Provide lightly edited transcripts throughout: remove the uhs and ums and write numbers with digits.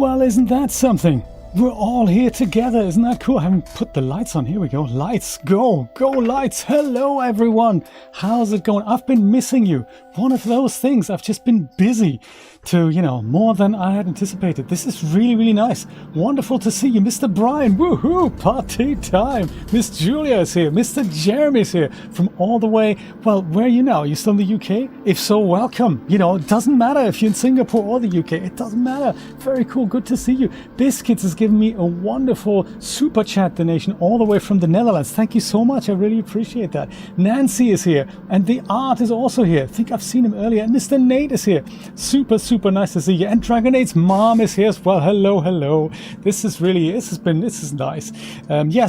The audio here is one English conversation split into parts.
Well, isn't that something? We're all here together. Isn't that cool? I haven't put the lights on. Here we go. Lights, go. Go lights. Hello, everyone. How's it going? I've been missing you. One of those things. I've just been busy to, more than I had anticipated. This is really, really nice. Wonderful to see you, Mr. Brian. Woohoo! Party time. Miss Julia is here. Mr. Jeremy's here from all the way. Well, where are you now? Are you still in the UK? If so, welcome. It doesn't matter if you're in Singapore or the UK. It doesn't matter. Very cool. Good to see you. Biscuits is giving me a wonderful super chat donation all the way from the Netherlands. Thank you so much. I really appreciate that. Nancy is here, and the art is also here. I think I've seen him earlier. And Mr. Nate is here. Super nice to see you. And Dragonade's mom is here as well. Hello. This is nice.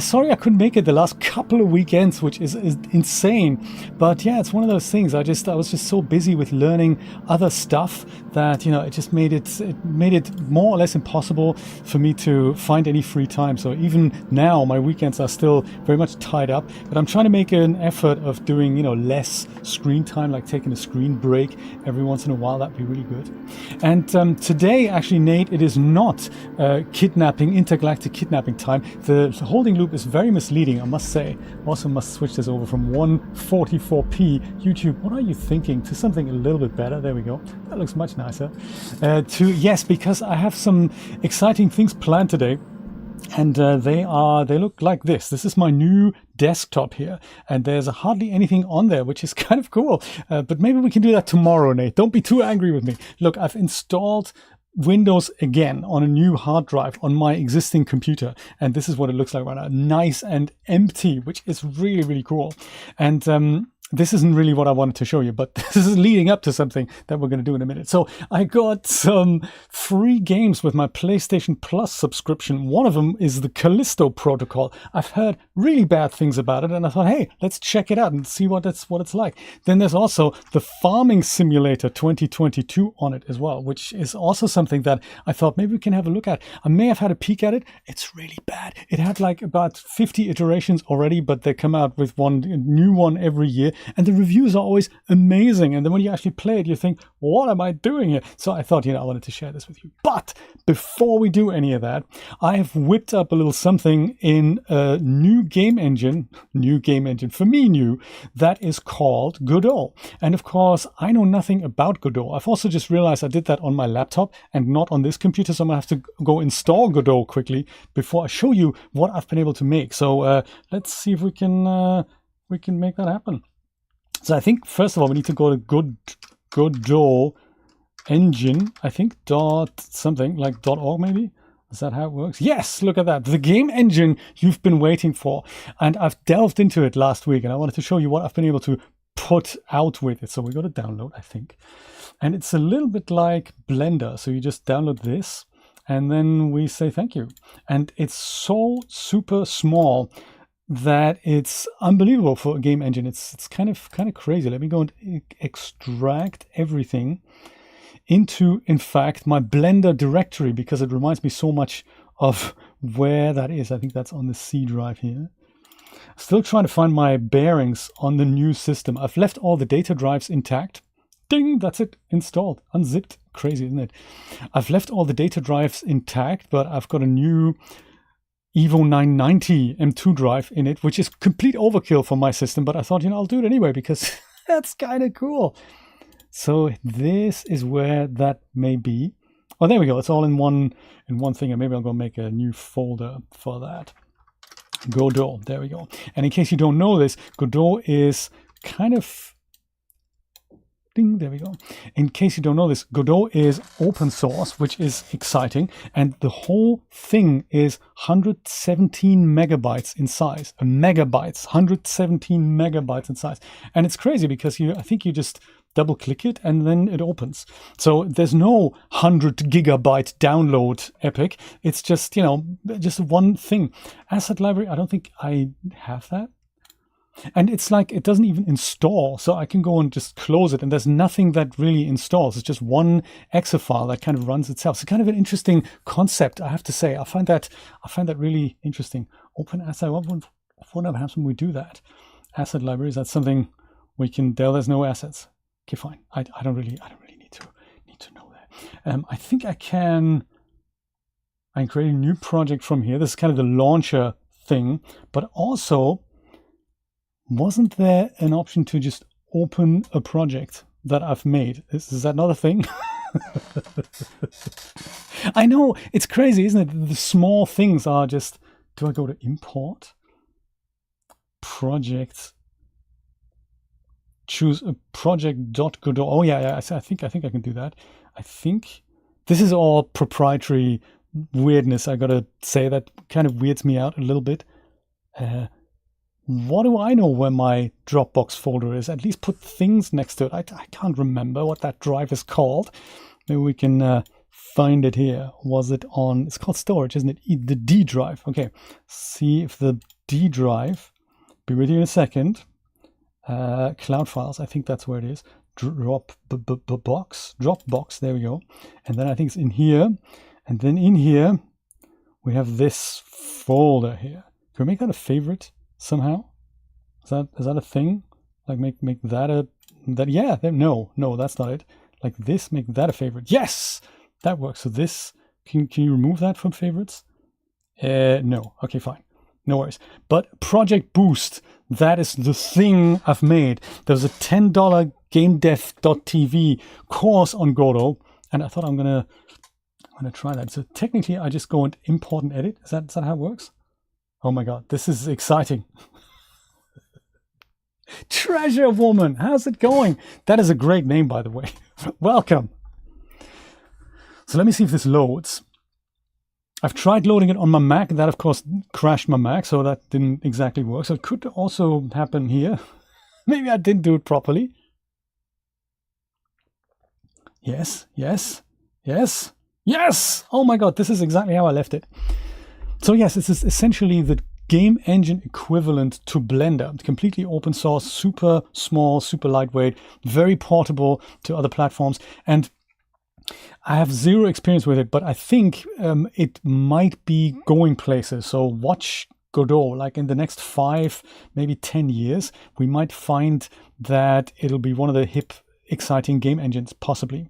Sorry I couldn't make it the last couple of weekends, which is insane. But yeah, it's one of those things. I was just so busy with learning other stuff that it just made it more or less impossible for me to find any free time. So even now my weekends are still very much tied up, but I'm trying to make an effort of doing less screen time, like taking a screen break every once in a while. That'd be really good. And today, actually, Nate, it is not intergalactic kidnapping time. The holding loop is very misleading, I must say. Also must switch this over from 144p YouTube, what are you thinking, to something a little bit better. There we go. That looks much nicer. Because I have some exciting things planned today. And they look like this. This is my new desktop here, and there's hardly anything on there, which is kind of cool. But maybe we can do that tomorrow, Nate. Don't be too angry with me. Look, I've installed Windows again on a new hard drive on my existing computer, and this is what it looks like right now. Nice and empty, which is really, really cool. And this isn't really what I wanted to show you, but this is leading up to something that we're going to do in a minute. So I got some free games with my PlayStation Plus subscription. One of them is the Callisto Protocol. I've heard really bad things about it, and I thought, hey, let's check it out and see what it's like. Then there's also the Farming Simulator 2022 on it as well, which is also something that I thought maybe we can have a look at. I may have had a peek at it. It's really bad. It had like about 50 iterations already, but they come out with one new one every year. And the reviews are always amazing. And then when you actually play it, you think, what am I doing here? So I thought, I wanted to share this with you. But before we do any of that, I have whipped up a little something in a new game engine, for me new, that is called Godot. And of course, I know nothing about Godot. I've also just realized I did that on my laptop and not on this computer. So I'm going to have to go install Godot quickly before I show you what I've been able to make. So let's see if we can make that happen. So I think, first of all, we need to go to Godot engine, I think, .org maybe? Is that how it works? Yes, look at that. The game engine you've been waiting for. And I've delved into it last week, and I wanted to show you what I've been able to put out with it. So we got to download, I think. And it's a little bit like Blender. So you just download this, and then we say thank you. And it's so super small that it's unbelievable for a game engine. It's kind of crazy. Let me go and extract everything into, in fact, my Blender directory, because it reminds me so much of where that is. I think that's on the C drive here. Still trying to find my bearings on the new system. I've left all the data drives intact. Ding, that's it, installed, unzipped. Crazy, isn't it? I've left all the data drives intact, but I've got a new Evo 990 M2 drive in it, which is complete overkill for my system, but I thought, I'll do it anyway because that's kind of cool. So this is where that may be. Oh, there we go. It's all in one thing, and maybe I'll go make a new folder for that. Godot, there we go. And in case you don't know this, Godot is kind of ding, there we go. In case you don't know this, Godot is open source, which is exciting. And the whole thing is 117 megabytes in size. 117 megabytes in size. And it's crazy because I think you just double click it and then it opens. So there's no 100 gigabyte download epic. It's just, just one thing. Asset library, I don't think I have that. And it's like it doesn't even install, so I can go and just close it, and there's nothing that really installs. It's just one exe file that kind of runs itself. It's kind of an interesting concept, I have to say. I find that really interesting. Open asset. What happens when we do that? Asset libraries. That's something we can. There's no assets. Okay, fine. I don't really need to know that. I think I can I can create a new project from here. This is kind of the launcher thing, but also, wasn't there an option to just open a project that I've made? Is that not a thing? I know, it's crazy, isn't it? The small things are just, do I go to import? Project, choose a project.godot. Oh yeah, I think I can do that. I think this is all proprietary weirdness. I gotta say, that kind of weirds me out a little bit. What do I know where my Dropbox folder is? At least put things next to it. I can't remember what that drive is called. Maybe we can find it here. Was it on, it's called storage, isn't it? The D drive. Okay, see if the D drive, be with you in a second. Cloud files, I think that's where it is. Dropbox, there we go. And then I think it's in here. And then in here, we have this folder here. Can we make that a favorite somehow? Is that a thing? Like make that a, yeah, no, that's not it. Like this, make that a favorite. Yes, that works. So this, can you remove that from favorites? No, okay, fine. No worries. But Project Boost, that is the thing I've made. There's a $10 GameDev.tv course on Godot, and I thought I'm gonna try that. So technically, I just go and import and edit. Is that how it works? Oh my god, this is exciting. Treasure Woman, how's it going? That is a great name, by the way. Welcome. So let me see if this loads. I've tried loading it on my Mac. That, of course, crashed my Mac, so that didn't exactly work. So it could also happen here. Maybe I didn't do it properly. Yes. Oh my god, this is exactly how I left it. So yes, this is essentially the game engine equivalent to Blender. Completely open source, super small, super lightweight, very portable to other platforms. And I have zero experience with it, but I think it might be going places. So watch Godot, like in the next 5, maybe 10 years, we might find that it'll be one of the hip, exciting game engines, possibly.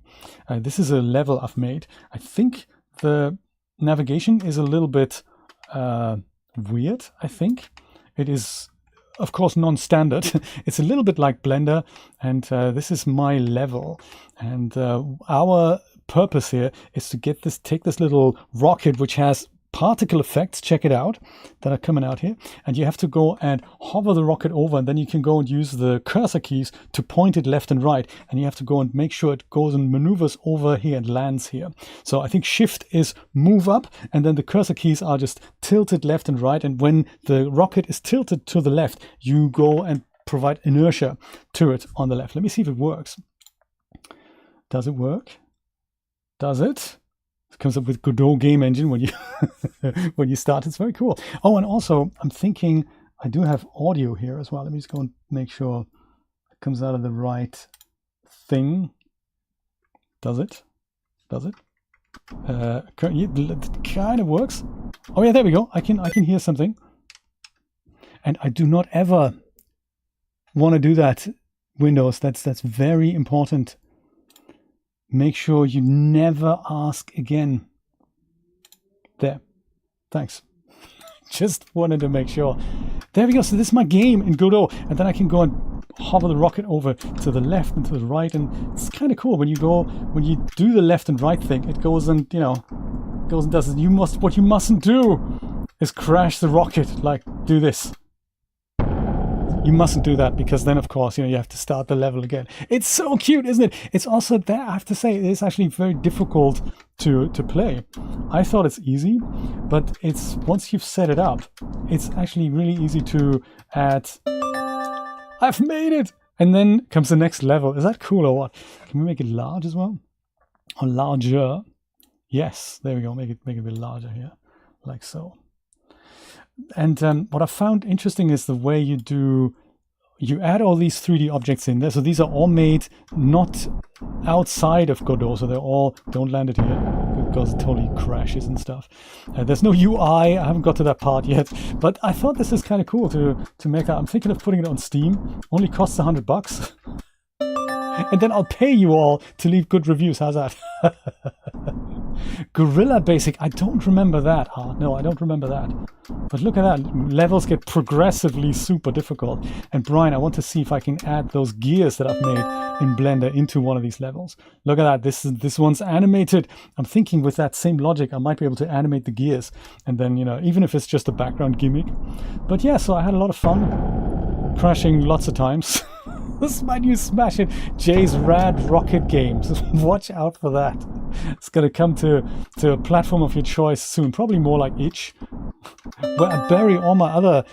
This is a level I've made. I think the navigation is a little bit weird, I think. It is, of course, non-standard. It's a little bit like Blender, and this is my level. And our purpose here is to take this little rocket, which has particle effects, check it out, that are coming out here. And you have to go and hover the rocket over, and then you can go and use the cursor keys to point it left and right. And you have to go and make sure it goes and maneuvers over here and lands here. So I think shift is move up, and then the cursor keys are just tilted left and right. And when the rocket is tilted to the left, you go and provide inertia to it on the left. Let me see if it works. Does it work? Does it? It comes up with Godot game engine when you when you start. It's very cool. Oh, and also I'm thinking I do have audio here as well. Let me just go and make sure it comes out of the right thing. Does it? Does it? It kind of works. Oh yeah, there we go. I can hear something. And I do not ever want to do that, Windows. That's very important. Make sure you never ask again. There. Thanks. Just wanted to make sure. There we go. So this is my game in Godot. And then I can go and hover the rocket over to the left and to the right. And it's kind of cool. When you do the left and right thing, it goes and, goes and does it. What you mustn't do is crash the rocket. Like, do this. You mustn't do that, because then, of course, you have to start the level again. It's so cute, isn't it? It's also there, I have to say, it's actually very difficult to play. I thought it's easy, but it's once you've set it up, it's actually really easy to add. I've made it! And then comes the next level. Is that cool or what? Can we make it large as well? Or larger? Yes, there we go. Make it a bit larger here, like so. And what I found interesting is the way you add all these 3D objects in there. So these are all made not outside of Godot. So they're all, don't land it here because it totally crashes and stuff. There's no UI. I haven't got to that part yet, but I thought this is kind of cool to make that. I'm thinking of putting it on Steam. Only costs $100. And then I'll pay you all to leave good reviews. How's that? Gorilla Basic, I don't remember that. No, I don't remember that. But look at that, levels get progressively super difficult. And Brian, I want to see if I can add those gears that I've made in Blender into one of these levels. Look at that, this one's animated. I'm thinking with that same logic, I might be able to animate the gears. And then, you know, even if it's just a background gimmick. But yeah, so I had a lot of fun, crashing lots of times. This is my new smash it, Jay's Rad Rocket Games. Watch out for that. It's going to come to a platform of your choice soon, probably more like itch, where I bury all my other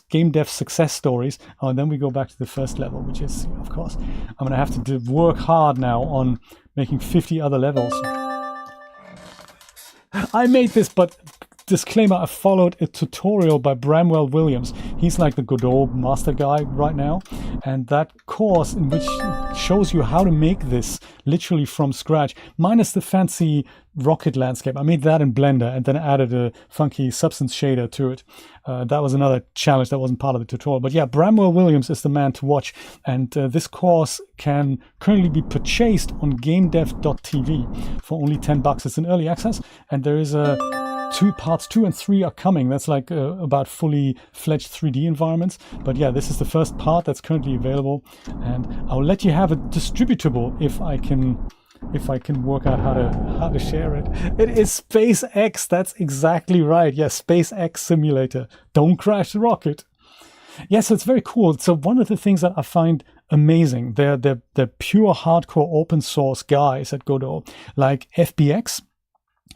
game dev success stories. And then we go back to the first level, which is, of course, I'm going to have to work hard now on making 50 other levels. I made this, but disclaimer, I followed a tutorial by Bramwell Williams. He's like the Godot master guy right now. And that course in which shows you how to make this literally from scratch, minus the fancy rocket landscape. I made that in Blender and then added a funky substance shader to it. That was another challenge that wasn't part of the tutorial. But yeah, Bramwell Williams is the man to watch. And this course can currently be purchased on gamedev.tv for only $10. It's in early access. And there is parts 2 and 3 are coming. That's like about fully fledged 3D environments. But yeah, this is the first part that's currently available, and I'll let you have it distributable if I can work out how to share it. It is SpaceX. That's exactly right. Yes, SpaceX simulator. Don't crash the rocket. Yeah, so it's very cool. So one of the things that I find amazing, they're pure hardcore open source guys at Godot, like FBX,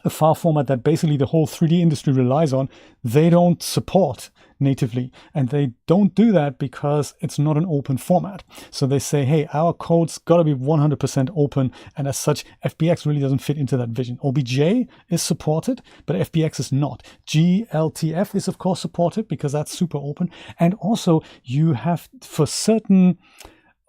a file format that basically the whole 3D industry relies on. They don't support natively, and they don't do that because it's not an open format. So they say, hey, our code's got to be 100% open, and as such, FBX really doesn't fit into that vision. OBJ is supported, but FBX is not. GLTF is of course supported because that's super open, and also you have, for certain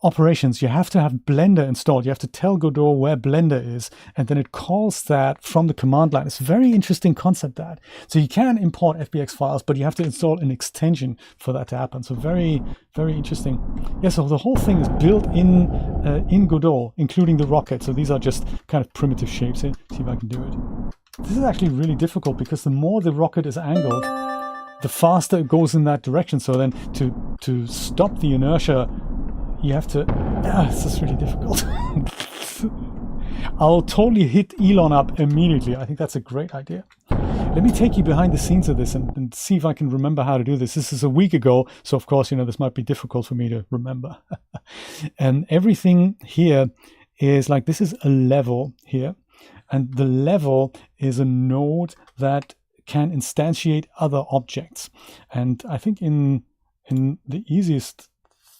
operations, you have to have Blender installed. You have to tell Godot where Blender is, and then it calls that from the command line. It's a very interesting concept, that. So you can import FBX files, but you have to install an extension for that to happen. So very, very interesting. Yeah, so the whole thing is built in Godot, including the rocket. So these are just kind of primitive shapes here. See if I can do it. This is actually really difficult because the more the rocket is angled, the faster it goes in that direction. So then to stop the inertia, you have to, this is really difficult. I'll totally hit Elon up immediately. I think that's a great idea. Let me take you behind the scenes of this and see if I can remember how to do this. This is a week ago, so of course, this might be difficult for me to remember. And everything here is like, this is a level here, and the level is a node that can instantiate other objects. And I think in the easiest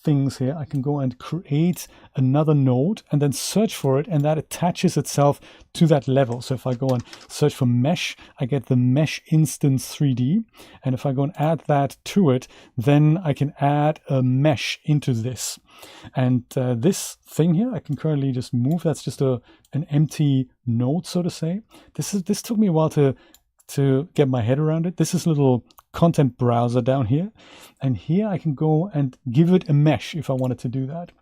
things here, I can go and create another node and then search for it, and that attaches itself to that level. So if I go and search for mesh, I get the mesh instance 3D, and if I go and add that to it, then I can add a mesh into this. And this thing here, I can currently just move. That's just an empty node, so to say. This took me a while to get my head around it. This is a little content browser down here, and here I can go and give it a mesh if I wanted to do that.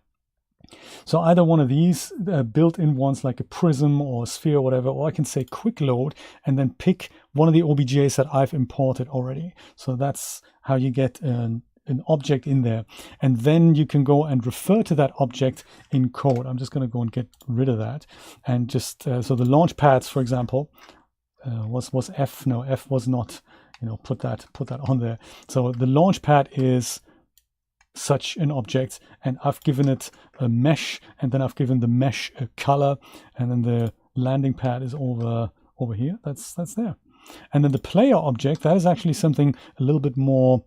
So either one of these built-in ones like a prism or a sphere or whatever, or I can say quick load and then pick one of the OBJs that I've imported already. So that's how you get an object in there, and then you can go and refer to that object in code. I'm just going to go and get rid of that, and just so the launch pads, for example, was F. No, F was not. Put that on there. So the launch pad is such an object, and I've given it a mesh, and then I've given the mesh a color, and then the landing pad is over here. That's there. And then the player object, that is actually something a little bit more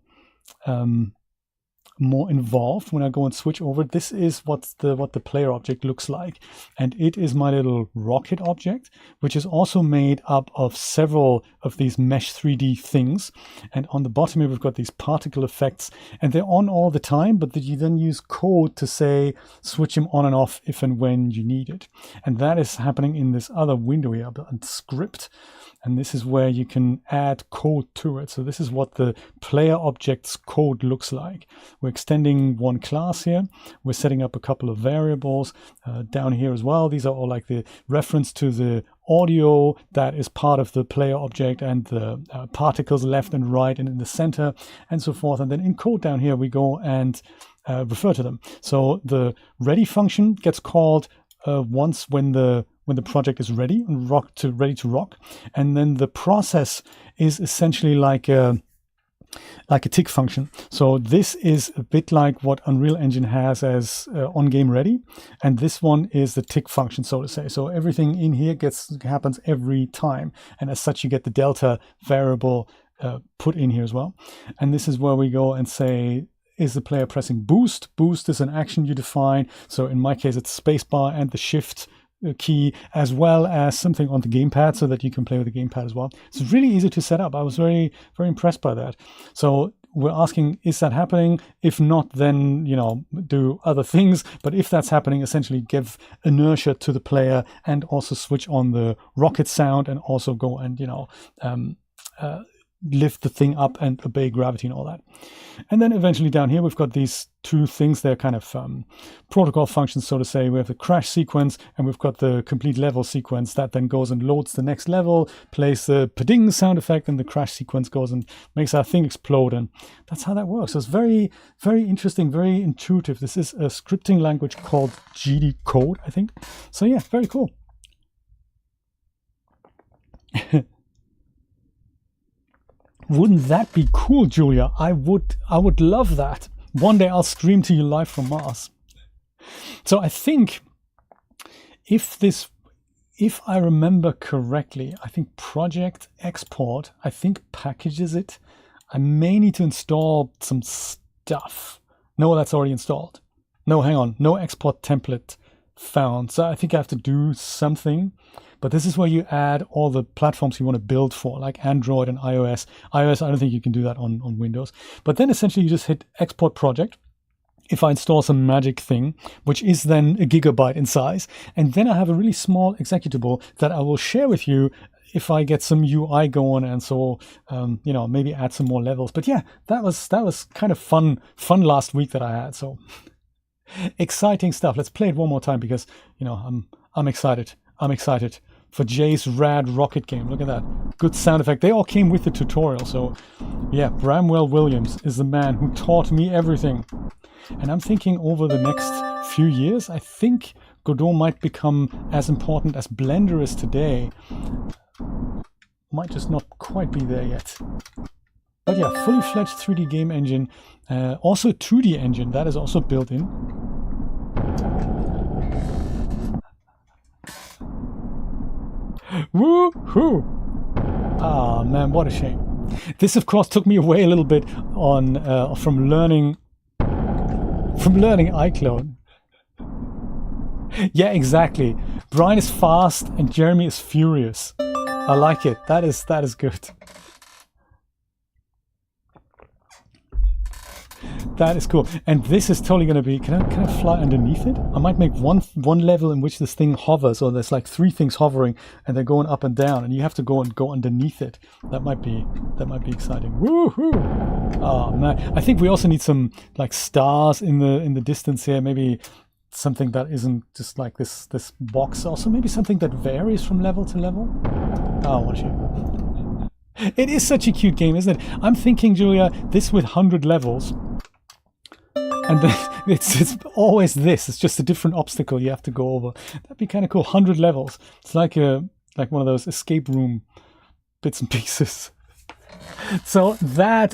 involved. When I go and switch over, this is what the player object looks like, and it is my little rocket object, which is also made up of several of these mesh 3D things. And on the bottom here, we've got these particle effects, and they're on all the time, but you then use code to say switch them on and off if and when you need it. And that is happening in this other window here, and script. And this is where you can add code to it. So this is what the player object's code looks like. We're extending one class here. We're setting up a couple of variables down here as well. These are all like the reference to the audio that is part of the player object, and the particles left and right and in the center and so forth. And then in code down here, we go and refer to them. So the ready function gets called once when the project is ready and ready to rock. And then the process is essentially like a tick function. So this is a bit like what Unreal Engine has as on game ready, and this one is the tick function, so to say. So everything in here happens every time, and as such you get the delta variable put in here as well. And this is where we go and say, is the player pressing boost? Boost is an action you define. So in my case, it's spacebar and the shift key, as well as something on the gamepad so that you can play with the gamepad as well. It's really easy to set up. I was very, very impressed by that. So we're asking, is that happening? If not, then, do other things. But if that's happening, essentially give inertia to the player and also switch on the rocket sound and also go and, lift the thing up and obey gravity and all that. And then eventually down here, we've got these two things. They're kind of protocol functions, so to say. We have the crash sequence and we've got the complete level sequence that then goes and loads the next level, plays the pa-ding sound effect, and the crash sequence goes and makes our thing explode. And that's how that works. So it's very, very interesting, very intuitive. This is a scripting language called GD Code, I think. So yeah, very cool. Wouldn't that be cool, Julia? I would love that. One day I'll stream to you live from Mars. So I think if I remember correctly, I think Project Export, packages it. I may need to install some stuff. No, that's already installed. No, hang on. No export template found. So I think I have to do something. But this is where you add all the platforms you want to build for, like Android and iOS. iOS, I don't think you can do that on Windows. But then essentially you just hit Export Project. If I install some magic thing, which is then a gigabyte in size, and then I have a really small executable that I will share with you if I get some UI going, and so maybe add some more levels. But yeah, that was kind of fun last week that I had. So exciting stuff. Let's play it one more time because I'm excited. I'm excited for Jay's rad rocket game. Look at that. Good sound effect. They all came with the tutorial. So yeah, Bramwell Williams is the man who taught me everything. And I'm thinking over the next few years, I think Godot might become as important as Blender is today. Might just not quite be there yet. But yeah, fully fledged 3D game engine. Also a 2D engine that is also built in. Woo-hoo! Ah, man, what a shame. This, of course, took me away a little bit from learning iClone. Yeah, exactly. Brian is fast and Jeremy is furious. I like it. That is good. That is cool. And this is totally going to be, can I fly underneath it? I might make one level in which this thing hovers, or there's like three things hovering and they're going up and down, and you have to go underneath it. That might be exciting. Woohoo! Oh man. I think we also need some like stars in the distance here, maybe something that isn't just like this box. Also maybe something that varies from level to level. Oh, watch it. It is such a cute game, isn't it? I'm thinking, Julia, this with 100 levels. And then it's always this. It's just a different obstacle you have to go over. That'd be kind of cool. 100 levels. It's like one of those escape room bits and pieces. So that's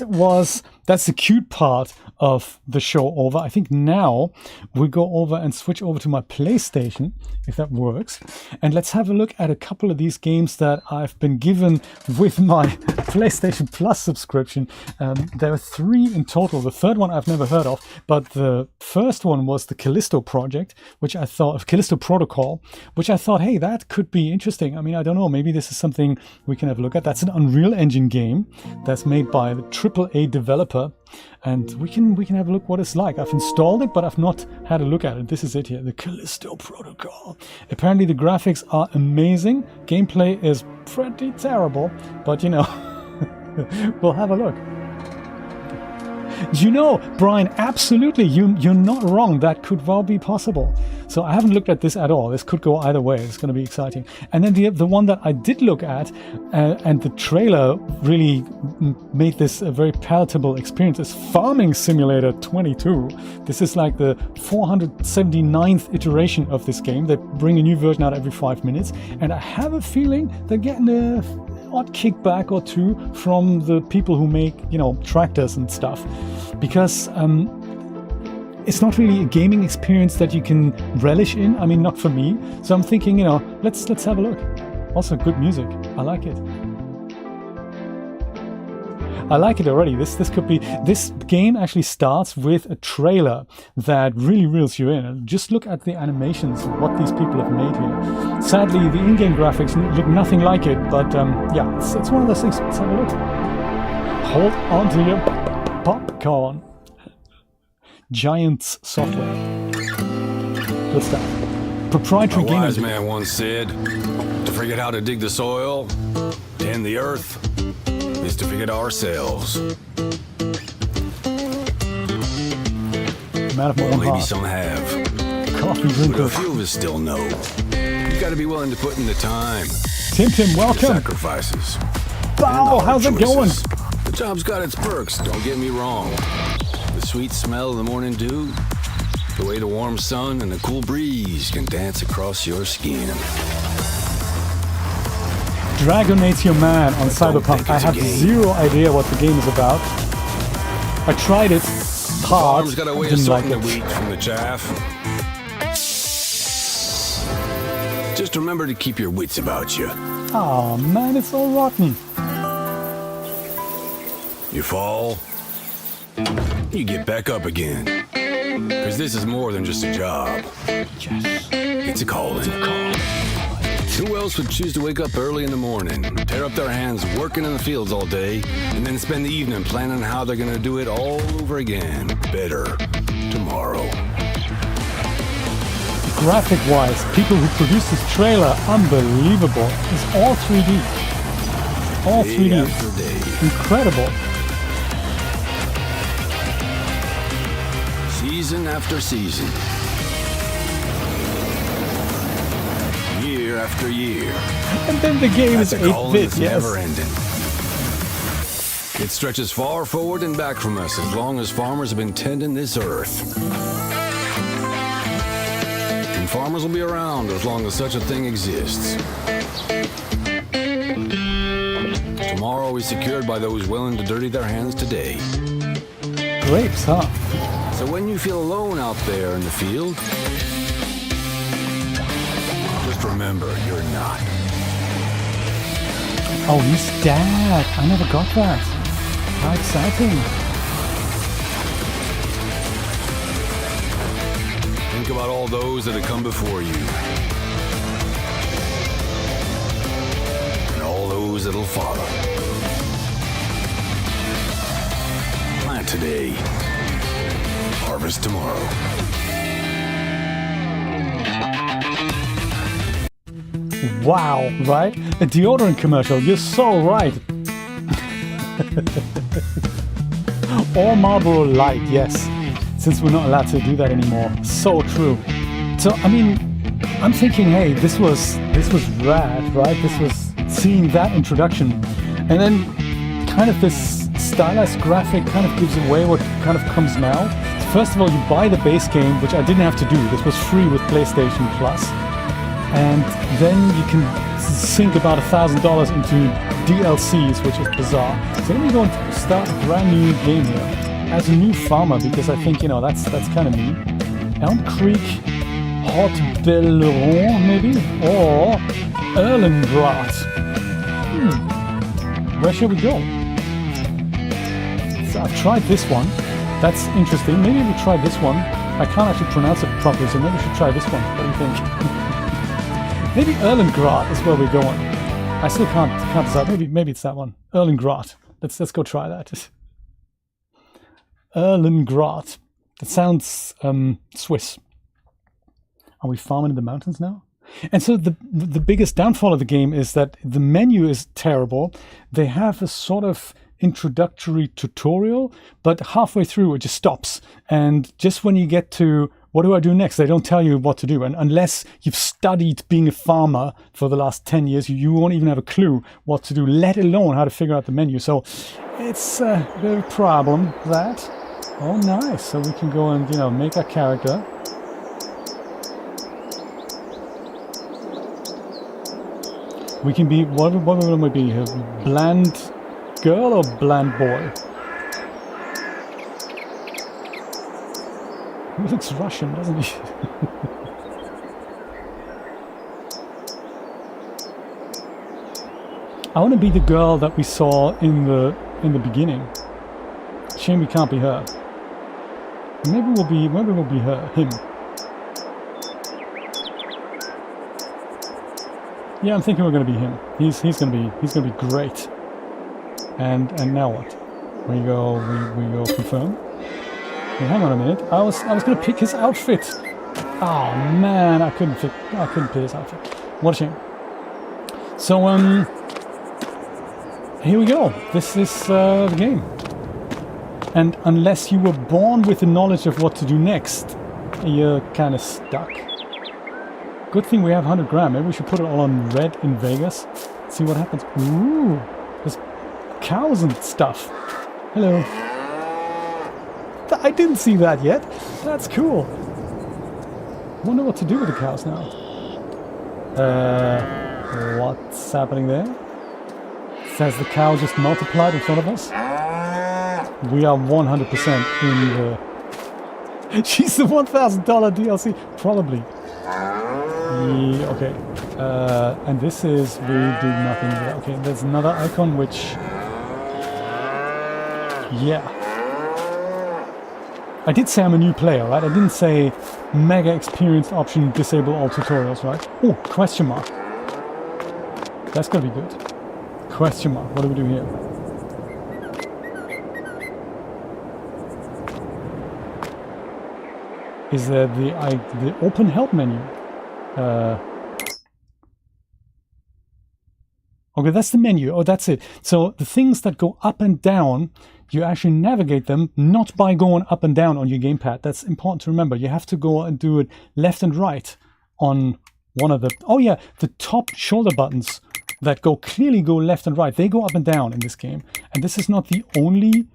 the cute part of the show over. I think now we go over and switch over to my PlayStation, if that works. And let's have a look at a couple of these games that I've been given with my PlayStation Plus subscription. There are 3 in total. The third one I've never heard of, but the first one was the Callisto Project, Callisto Protocol, which I thought, hey, that could be interesting. I mean, I don't know, maybe this is something we can have a look at. That's an Unreal Engine game that's made by the AAA developer, and we can have a look what it's like. I've installed it, but I've not had a look at it. This is it here, the Callisto Protocol. Apparently the graphics are amazing. Gameplay is pretty terrible, but we'll have a look. You know, Brian, absolutely, you're not wrong. That could well be possible. So I haven't looked at this at all. This could go either way. It's going to be exciting. And then the one that I did look at, and the trailer really made this a very palatable experience, is Farming Simulator 22. This is like the 479th iteration of this game. They bring a new version out every 5 minutes, and I have a feeling they're getting a odd kickback or two from the people who make, tractors and stuff, because it's not really a gaming experience that you can relish in. I mean, not for me. So I'm thinking, let's have a look. Also, good music. I like it. I like it already. This could be. This game actually starts with a trailer that really reels you in. And just look at the animations of what these people have made here. Sadly, the in-game graphics look nothing like it, but yeah, it's one of those things. Let's have a look. Hold on to your popcorn. Giants Software. Good stuff. Proprietary game. A wise man once said, to forget how to dig the soil, tend the earth, is to forget ourselves. Man of my own Maybe heart. some have. Coffee But a drinker. few of us still know. You gotta be willing to put in the time, Tim, welcome. sacrifices. Wow, how's it going? The job's got its perks, don't get me wrong. The sweet smell of the morning dew, the way the warm sun and the cool breeze can dance across your skin. Dragonate's your man on Don't Cyberpunk. think I it's a have game. zero idea what the game is about. I tried it hard. Farm's got a way of Didn't like sorting the it. wheat from the chaff. Just remember to keep your wits about you. Oh man, it's all rotten. You fall, you get back up again. Because this is more than just a job. Yes. It's a calling. Who else would choose to wake up early in the morning, tear up their hands working in the fields all day, and then spend the evening planning how they're going to do it all over again, better, tomorrow? Graphic-wise, people who produced this trailer, unbelievable. It's all 3D. All Day 3D. after day. Incredible. Season after season. Year after year. And then the game That's is a calling 8-bit, that's yes. never ending. It stretches far forward and back from us as long as farmers have been tending this earth. And farmers will be around as long as such a thing exists. Tomorrow is secured by those willing to dirty their hands today. Grapes, huh? So when you feel alone out there in the field, just remember you're not. Oh, he's dead. I never got that. How exciting. Think about all those that have come before you. And all those that'll follow. Plant today. Harvest tomorrow. Wow, right? A deodorant commercial. You're so right. Or Marlboro Light, yes. Since we're not allowed to do that anymore. So true. So, I mean, I'm thinking, hey, this was rad, right? This was seeing that introduction. And then kind of this stylized graphic kind of gives away what kind of comes now. First of all, you buy the base game, which I didn't have to do. This was free with PlayStation Plus. And then you can sink about $1,000 into DLCs, which is bizarre. So let me go and start a brand new game here as a new farmer, because I think, that's kind of me. Elm Creek, Hot Belleron, maybe? Or Erlengrad. Where shall we go? So I've tried this one. That's interesting. Maybe we try this one. I can't actually pronounce it properly, so maybe we should try this one. What do you think? Maybe Erlengrad is where we're going. I still can't decide. Maybe it's that one. Erlengrad. Let's go try that. Erlengrad. That sounds Swiss. Are we farming in the mountains now? And so the biggest downfall of the game is that the menu is terrible. They have a sort of introductory tutorial, but halfway through it just stops. And just when you get to what do I do next, they don't tell you what to do. And unless you've studied being a farmer for the last 10 years, you won't even have a clue what to do, let alone how to figure out the menu. So it's a bit of a problem, that. Oh, nice. So we can go and, make our character. We can be, what will we be? A bland girl or bland boy? He looks Russian, doesn't he? I want to be the girl that we saw in the beginning. Shame we can't be her. Maybe we'll be him. Yeah, I'm thinking we're gonna be him. He's gonna be great. And now what? We go confirm. Hey, hang on a minute. I was gonna pick his outfit. Oh man, I couldn't pick his outfit. What a shame. So here we go. This is the game. And unless you were born with the knowledge of what to do next, you're kind of stuck. Good thing we have 100 grand. Maybe we should put it all on red in Vegas. See what happens. Ooh, there's cows and stuff. Hello. I didn't see that yet. That's cool. Wonder what to do with the cows now. What's happening there? Says the cow just multiplied in front of us. We are 100% in the... She's the $1,000 DLC. Probably. Yeah, okay. And this is... We do nothing there. Okay, there's another icon which... Yeah. I did say I'm a new player, right? I didn't say mega experienced option, disable all tutorials, right? Oh, question mark. That's gonna be good. Question mark. What do we do here? Is there the open help menu? Okay, that's the menu. Oh, that's it. So the things that go up and down, you actually navigate them not by going up and down on your gamepad. That's important to remember. You have to go and do it left and right on one of the... Oh yeah, the top shoulder buttons that clearly go left and right. They go up and down in this game. And this is not the only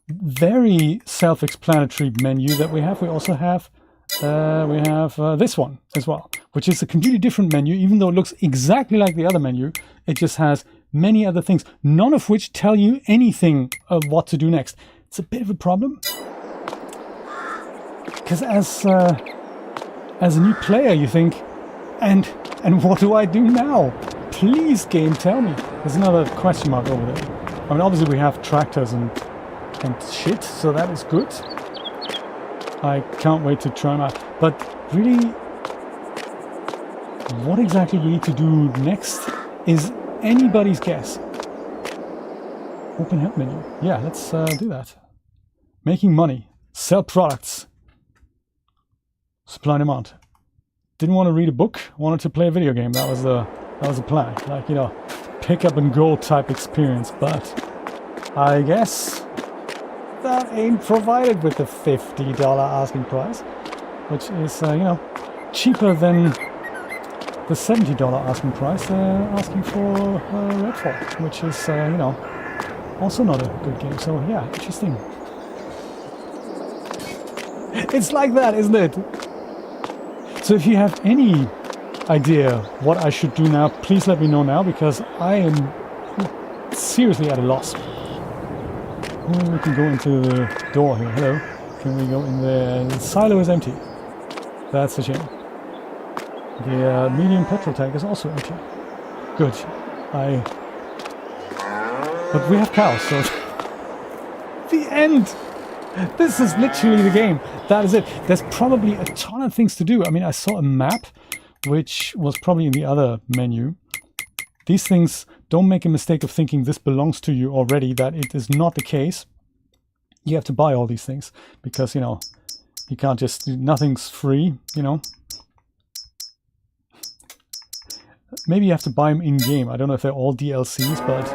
very self-explanatory menu that we have. We also have this one as well, which is a completely different menu. Even though it looks exactly like the other menu, it just has many other things, none of which tell you anything of what to do next. It's a bit of a problem, because as a new player you think, and what do I do now? Please, game, tell me. There's another question mark over there. I mean, obviously we have tractors and shit, so that is good. I can't wait to try them out. But really, what exactly you need to do next is anybody's guess. Open help menu. Yeah, let's do that. Making money. Sell products. Supply and demand. Didn't want to read a book. Wanted to play a video game. That was the plan. Like, pick up and go type experience. But I guess that ain't provided with the $50 asking price, which is, cheaper than the $70 asking price asking for Redfall, which is, also not a good game. So, yeah, interesting. It's like that, isn't it? So if you have any idea what I should do now, please let me know now, because I am seriously at a loss. Oh, we can go into the door here. Hello. Can we go in there? The silo is empty. That's a shame. The medium petrol tank is also empty. Good. But we have cows, so... The end! This is literally the game. That is it. There's probably a ton of things to do. I mean, I saw a map, which was probably in the other menu. These things, don't make a mistake of thinking this belongs to you already. That it is not the case. You have to buy all these things because, you can't just... Nothing's free, Maybe you have to buy them in-game. I don't know if they're all DLCs, but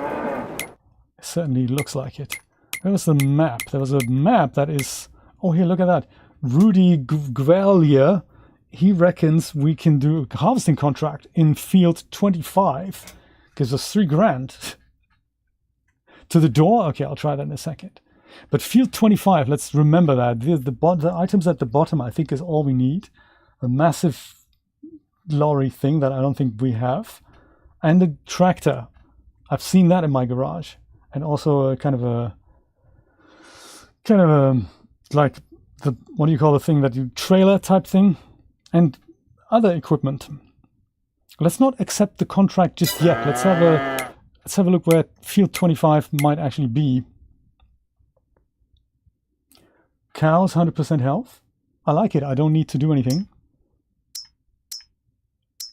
It certainly looks like it. Where was the map? There was a map that is... Oh, here, look at that. Rudy Gvellier, he reckons we can do a harvesting contract in field 25. Gives us 3 grand. To the door? Okay, I'll try that in a second. But field 25, let's remember that. The items at the bottom, I think, is all we need. A massive lorry thing that I don't think we have. And a tractor. I've seen that in my garage. And also a kind of a like the, what do you call the thing that you trailer type thing, and other equipment. Let's not accept the contract just yet. Let's have a look where field 25 might actually be. Cows, 100% health. I like it. I don't need to do anything.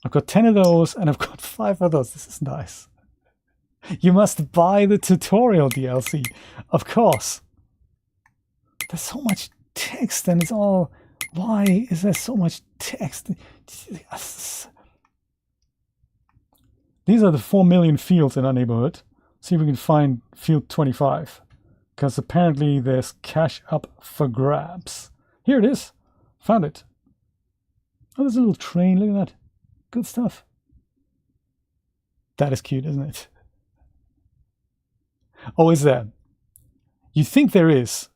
I've got 10 of those and I've got 5 of those. This is nice. You must buy the tutorial DLC. Of course. There's so much text and it's all... Why is there so much text? These are the 4 million fields in our neighborhood. See if we can find field 25. Because apparently there's cash up for grabs. Here it is. Found it. Oh, there's a little train. Look at that. Good stuff. That is cute, isn't it? Oh, is there? You think there is.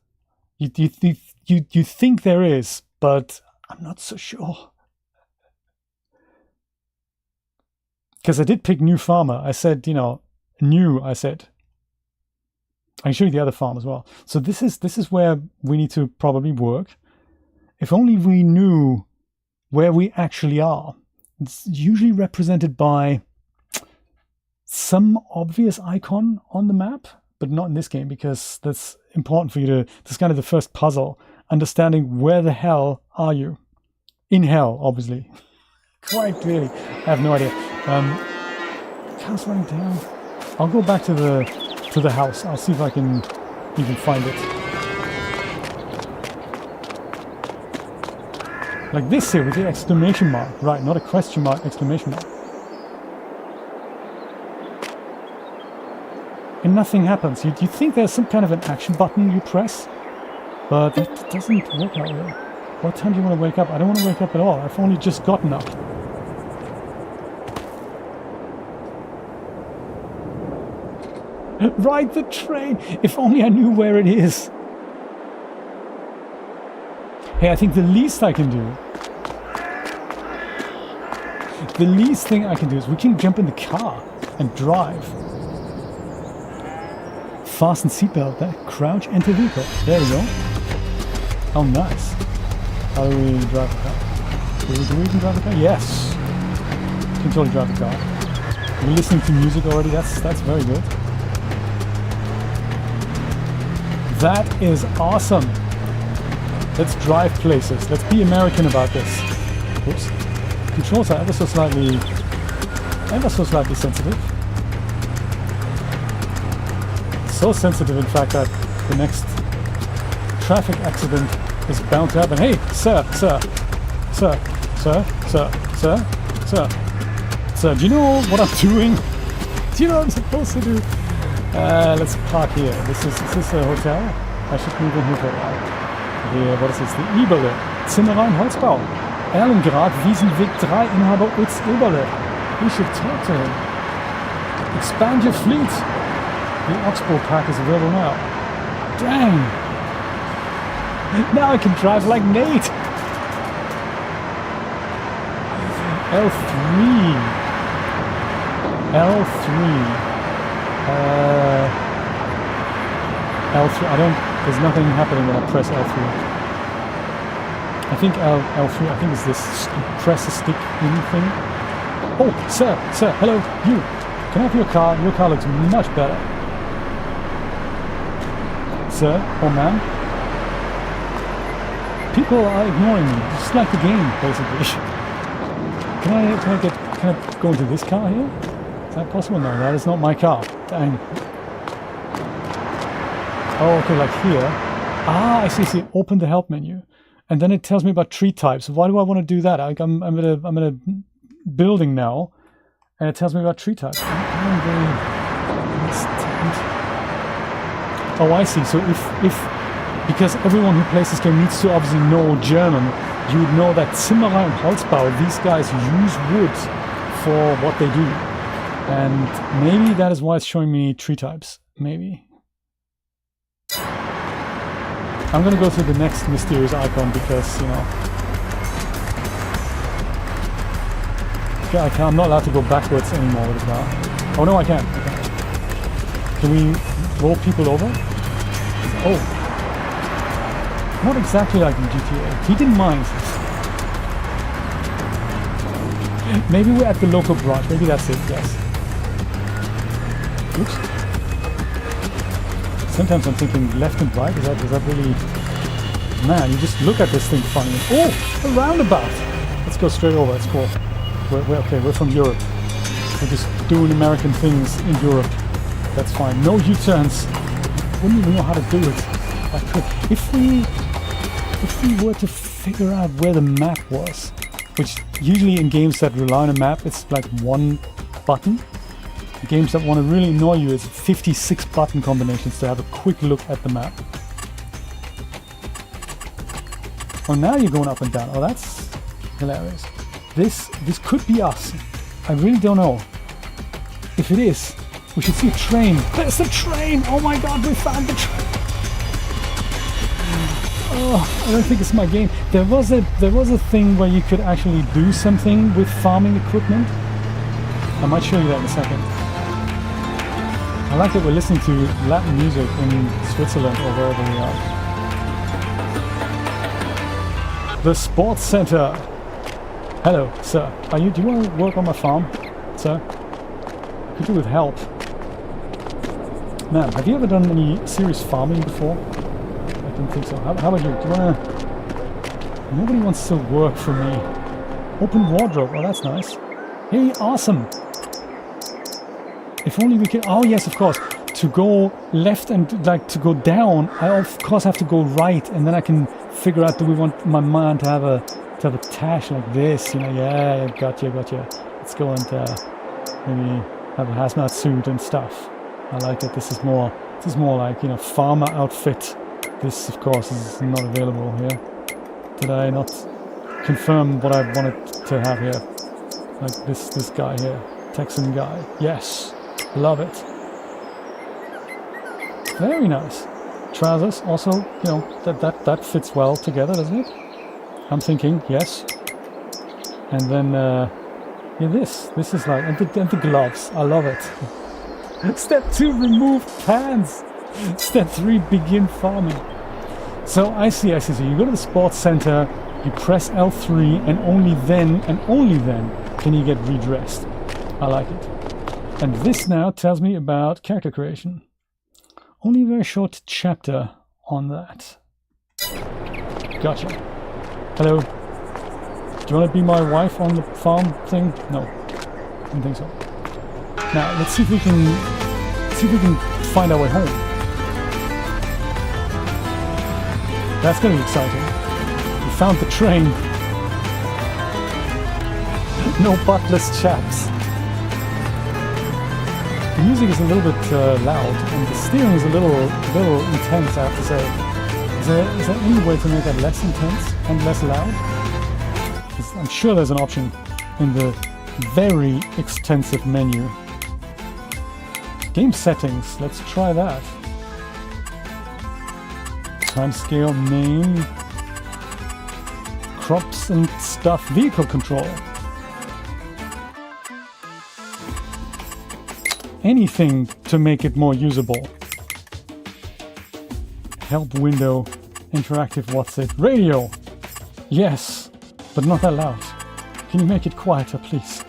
You think there is, but I'm not so sure. Because I did pick new farmer. I said, you know, new, I said. I can show you the other farm as well. So this is where we need to probably work. If only we knew where we actually are. It's usually represented by some obvious icon on the map, but not in this game because that's important for you to... That's kind of the first puzzle. Understanding where the hell are you? In hell, obviously. Quite clearly. I have no idea. Car's running down. I'll go back to the house. I'll see if I can even find it. Like this here with the exclamation mark. Right, not a question mark, exclamation mark. And nothing happens. You think there's some kind of an action button you press, but it doesn't work that way. What time do you want to wake up? I don't want to wake up at all. I've only just gotten up. Ride the train! If only I knew where it is. Hey, I think the least I can do... The least thing I can do is we can jump in the car and drive. Fasten seatbelt there. Crouch, enter vehicle. There we go. Oh, nice. How do we drive the car? Do we even drive the car? Yes. We can totally drive the car. We're listening to music already. That's very good. That is awesome. Let's drive places. Let's be American about this. Oops. Controls are ever so slightly sensitive. So sensitive, in fact, that the next traffic accident is bound to happen. Hey, sir, do you know what I'm doing? Do you know what I'm supposed to do? Let's park here. Is this a hotel? I should move in here for a while. Hier, what is this? Die Eberle. Zimmereien Holzbau. Erlengrad, Wiesenweg 3, Inhaber Utz Eberle. We should talk to him. Expand your fleet. The Oxbow pack is available now. Dang! Now I can drive like Nate! L3. L3, there's nothing happening when I press L3. I think L3, I think it's this press a stick in thing. Oh, sir, hello, you. Can I have your car? Your car looks much better. Sir, or ma'am? People are ignoring me, just like the game, basically. Can I go into this car here? Is that possible? No, that is not my car. Dang. Oh, okay, like here. Ah, I see. Open the help menu. And then it tells me about tree types. Why do I want to do that? I'm in a building now, and it tells me about tree types. Oh, I see. So if because everyone who plays this game needs to obviously know German, you would know that Zimmerer and Holzbau, these guys use wood for what they do. And maybe that is why it's showing me tree types. Maybe. I'm gonna go to the next mysterious icon because, you know, I'm not allowed to go backwards anymore with the car. Oh no, I can. Can we roll people over? Oh. Not exactly like in GTA. He didn't mind. Maybe we're at the local branch. Maybe that's it, yes. Oops. Sometimes I'm thinking left and right. Is that really... Man, you just look at this thing funny. Oh, a roundabout. Let's go straight over. It's cool. We're from Europe. We're just doing American things in Europe. That's fine. No U-turns. Wouldn't even know how to do it. I could. If we were to figure out where the map was, which usually in games that rely on a map, it's like one button. Games that want to really annoy you, it's 56 button combinations to have a quick look at the map. Oh, now you're going up and down. Oh, that's hilarious. This could be us. I really don't know. If it is, we should see a train. There's the train! Oh my god, we found the train! Oh, I don't think it's my game. There was a thing where you could actually do something with farming equipment. I might show you that in a second. I like that we're listening to Latin music in Switzerland or wherever we are. The Sports Center. Hello, sir. Do you want to work on my farm, sir? Could do with help. Man, have you ever done any serious farming before? I don't think so. How about you? Do you want to... Nobody wants to work for me. Open wardrobe. Oh, that's nice. Hey, awesome. If only we could... Oh, yes, of course. To go left and like to go down, I of course have to go right, and then I can figure out, do we want my man to have a tash like this? You know, yeah, gotcha. Let's go and maybe have a hazmat suit and stuff. I like it. This is more like, you know, farmer outfit. This, of course, is not available here. Did I not confirm what I wanted to have here? Like this guy here, Texan guy. Yes, love it. Very nice. Trousers also, you know, that fits well together, doesn't it? I'm thinking, yes. And then, yeah, this is like, and the gloves. I love it. Step 2, remove pants. Step 3, begin farming. So I see. So you go to the sports center, you press L3, and only then can you get redressed. I like it. And this now tells me about character creation. Only a very short chapter on that. Gotcha. Hello. Do you want to be my wife on the farm thing? No. I don't think so. Now, let's see if we can find our way home. That's going to be exciting. We found the train. No buttless chaps. The music is a little bit loud, and the steering is a little intense, I have to say. Is there any way to make that less intense and less loud? I'm sure there's an option in the very extensive menu. Game settings, let's try that. Timescale, name, crops and stuff, vehicle control. Anything to make it more usable. Help window, interactive, what's it? Radio! Yes, but not that loud. Can you make it quieter, please?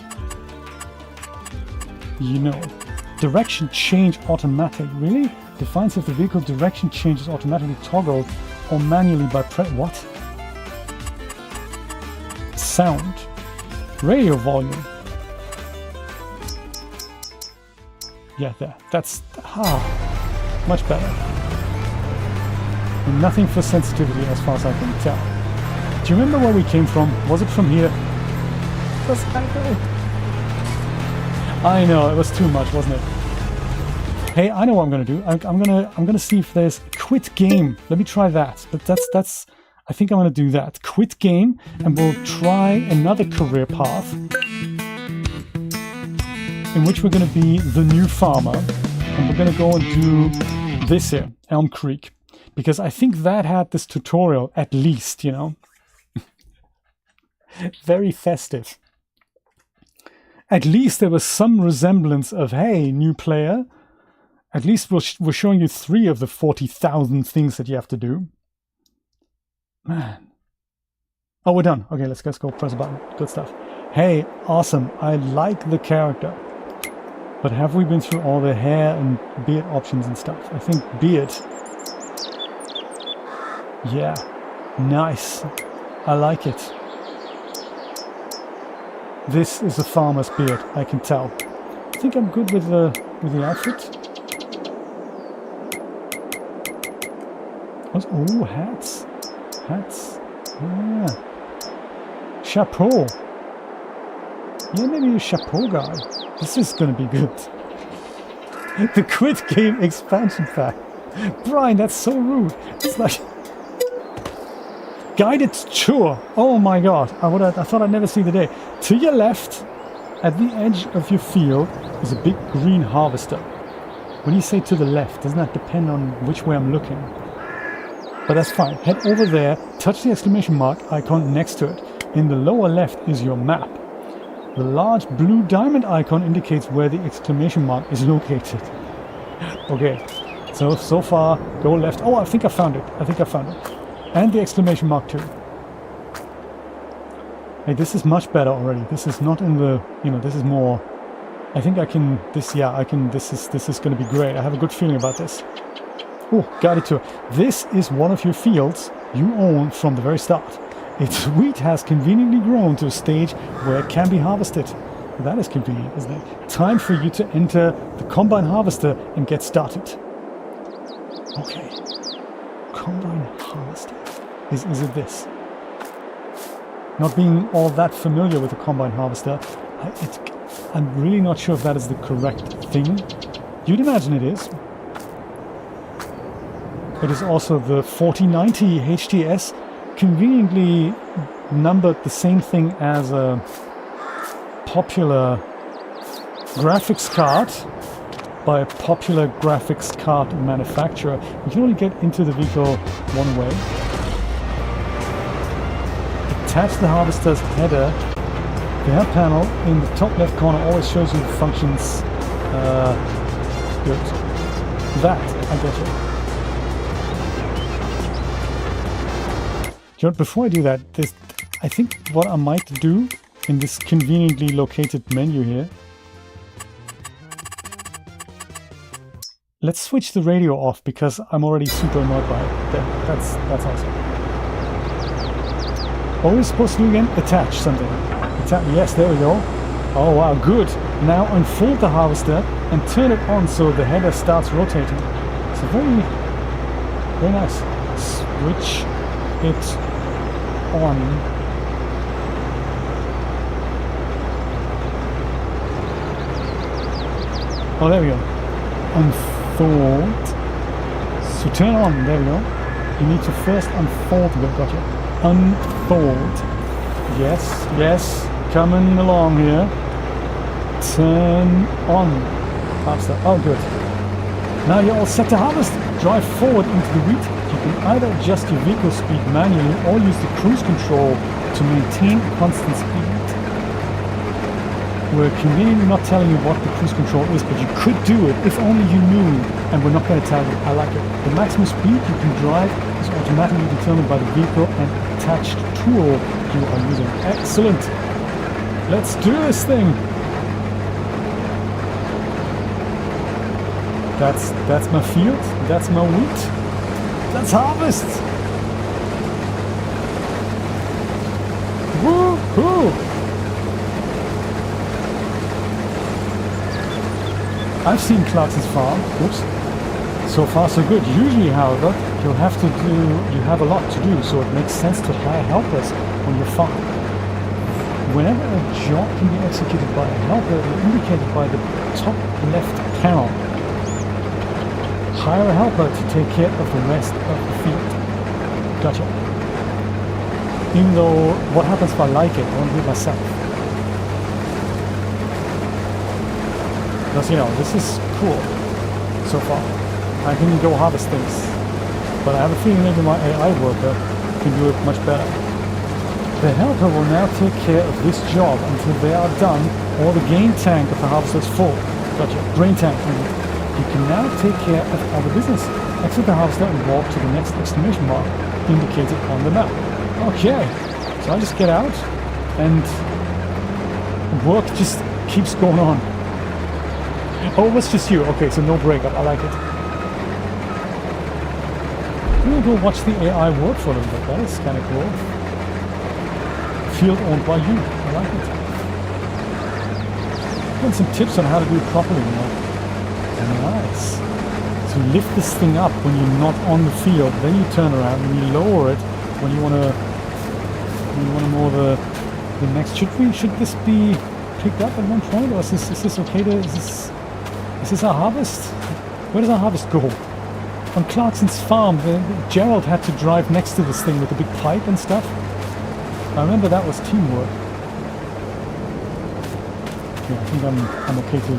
You know. Direction change automatic. Really? Defines if the vehicle direction change is automatically toggled or manually by what? Sound. Radio volume. Yeah, there. That's much better. And nothing for sensitivity as far as I can tell. Do you remember where we came from? Was it from here? I know, it was too much, wasn't it? Hey, I know what I'm gonna do. I'm gonna see if there's quit game. Let me try that. But that's I think I'm gonna do that. Quit game, and we'll try another career path in which we're gonna be the new farmer, and we're gonna go and do this here, Elm Creek, because I think that had this tutorial at least, you know. Very festive. At least there was some resemblance of, hey, new player. At least we're showing you 3 of the 40,000 things that you have to do. Man. Oh, we're done. Okay, let's go press a button. Good stuff. Hey, awesome. I like the character. But have we been through all the hair and beard options and stuff? I think beard. Yeah. Nice. I like it. This is a farmer's beard, I can tell. I think I'm good with the outfit. Oh, hats. Hats. Yeah. Chapeau. Yeah, maybe a chapeau guy. This is gonna be good. The quit game expansion pack. Brian, that's so rude. It's like guided tour. Oh my god. I thought I'd never see the day. To your left, at the edge of your field, is a big green harvester. When you say to the left, doesn't that depend on which way I'm looking? But that's fine. Head over there, touch the exclamation mark icon next to it. In the lower left is your map. The large blue diamond icon indicates where the exclamation mark is located. Okay, so far, go left. Oh, I think I found it. And the exclamation mark too. Hey, this is much better already. This is not in the, this is more, I think I can, this is going to be great. I have a good feeling about this. Oh, guided tour. This is one of your fields you own from the very start. Its wheat has conveniently grown to a stage where it can be harvested. That is convenient, isn't it? Time for you to enter the combine harvester and get started. Okay. Combine harvester. Is it this? Not being all that familiar with the combine harvester, I'm really not sure if that is the correct thing. You'd imagine it is. It is also the 4090 HTS, conveniently numbered the same thing as a popular graphics card by a popular graphics card manufacturer. You can only get into the vehicle one way. Attach the harvester's header. The head panel in the top left corner always shows you the functions. Good. That, I get you. Before I do that, I think what I might do in this conveniently located menu here, let's switch the radio off because I'm already super annoyed by it. There, that's awesome. What are we supposed to do again? Attach something. Yes, there we go. Oh wow, good. Now unfold the harvester and turn it on so the header starts rotating. So very, very nice. Switch it on. Oh, there we go. Unfold. So turn on. There we go. You need to first unfold. Gotcha. Unfold. Yes. Coming along here. Turn on. Harvester. Oh, good. Now you're all set to harvest. Drive forward into the wheat. You can either adjust your vehicle speed manually or use the cruise control to maintain a constant speed. We're conveniently not telling you what the cruise control is, but you could do it if only you knew, and we're not going to tell you. I like it. The maximum speed you can drive is automatically determined by the vehicle and attached tool you are using. Excellent. Let's do this thing. That's my field. That's my wheat. Let's harvest. Woo-hoo! I've seen Clarkson's farm. Oops. So far so good. Usually, however, you have a lot to do, so it makes sense to hire helpers on your farm. Whenever a job can be executed by a helper, it is indicated by the top left panel. Hire a helper to take care of the rest of the field. Gotcha. Even though, what happens if I like it? I want to do it myself. Because, you know, this is cool so far. I can go harvest things. But I have a feeling maybe my AI worker can do it much better. The helper will now take care of this job until they are done or the grain tank of the harvester is full. Gotcha. Grain tank. You can now take care of other business. Exit the harvester and walk to the next exclamation mark indicated on the map. Okay. So I just get out and work just keeps going on. Oh, it's just you. Okay, so no breakup. I like it. I'm gonna go watch the AI work for a little bit. That is kind of cool. Field owned by you. I like it. And some tips on how to do it properly, you know. Nice. So you lift this thing up when you're not on the field, then you turn around and you lower it when you want to mow the next. Should this be picked up at one point, or is this okay to is this our harvest? Where does our harvest go? On Clarkson's farm, Gerald had to drive next to this thing with a big pipe and stuff. I remember that was teamwork. Yeah, I think I'm okay to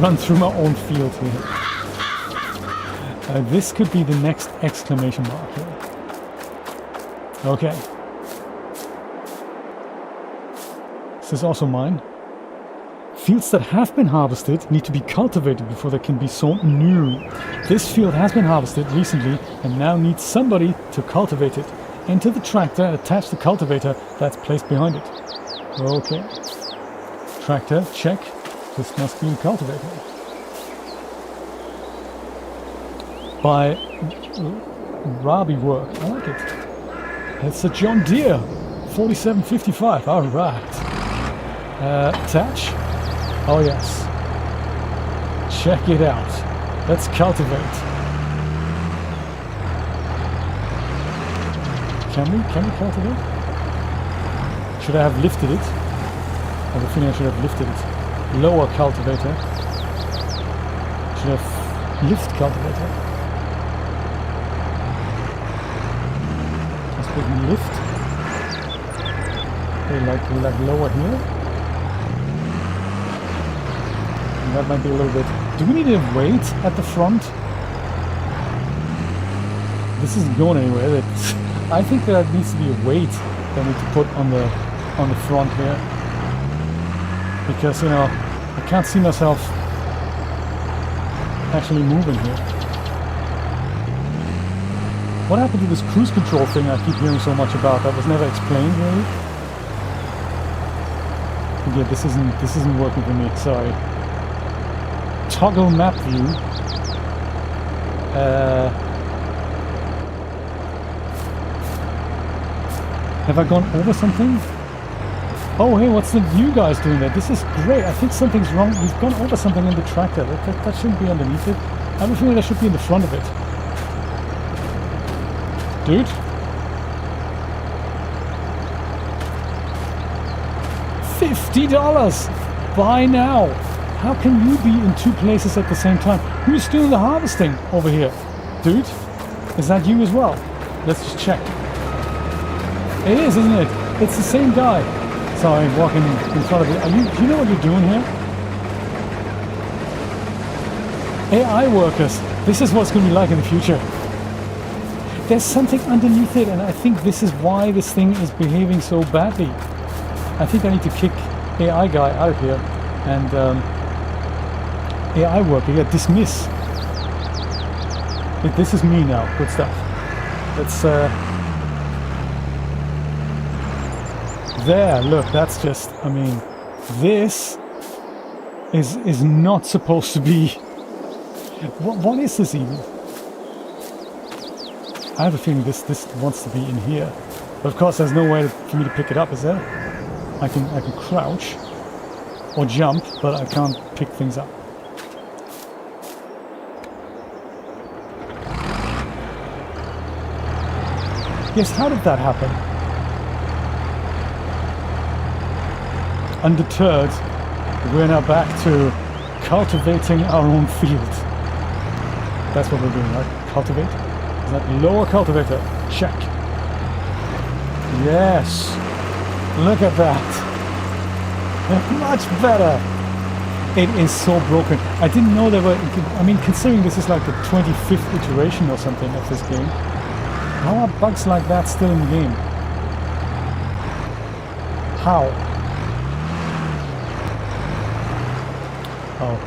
run through my own field here. This could be the next exclamation mark here. Okay. This is also mine. Fields that have been harvested need to be cultivated before they can be sown new. This field has been harvested recently and now needs somebody to cultivate it. Enter the tractor and attach the cultivator that's placed behind it. Okay. Tractor, check. This must be a cultivator. By Robbie work. I like it. It's a John Deere 4755. All right. Attach. Oh yes. Check it out. Let's cultivate. Can we cultivate? Should I have lifted it? I have a feeling I should have lifted it. Lower cultivator. Should have lift cultivator. Let's put in lift. Okay, like lower here. And that might be a little bit. Do we need a weight at the front? This isn't going anywhere. I think there needs to be a weight that we need to put on the front here. Because, you know, I can't see myself actually moving here. What happened to this cruise control thing I keep hearing so much about? That was never explained really. Yeah, this isn't working for me, sorry. Toggle map view. Have I gone over something? Oh, hey, what's the you guys doing there? This is great. I think something's wrong. We've gone over something in the tractor. That shouldn't be underneath it. I have a feeling that should be in the front of it. Dude? $50! Buy now! How can you be in two places at the same time? Who's doing the harvesting over here? Dude? Is that you as well? Let's just check. It is, isn't it? It's the same guy. Sorry, walking in front of you. Do you know what you're doing here? AI workers. This is what's going to be like in the future. There's something underneath it, and I think this is why this thing is behaving so badly. I think I need to kick AI guy out of here and AI worker, yeah, dismiss. This is me now. Good stuff. Let's there, look, that's just, I mean, this is not supposed to be. What is this even? I have a feeling this wants to be in here. But of course there's no way for me to pick it up, is there? I can crouch or jump, but I can't pick things up. Yes, how did that happen? Undeterred, we're now back to cultivating our own field. That's what we're doing, right? Cultivate. Is that lower cultivator? Check. Yes. Look at that. Much better. It is so broken. I didn't know there were... I mean, considering this is like the 25th iteration or something of this game, how are bugs like that still in the game? How? Oh,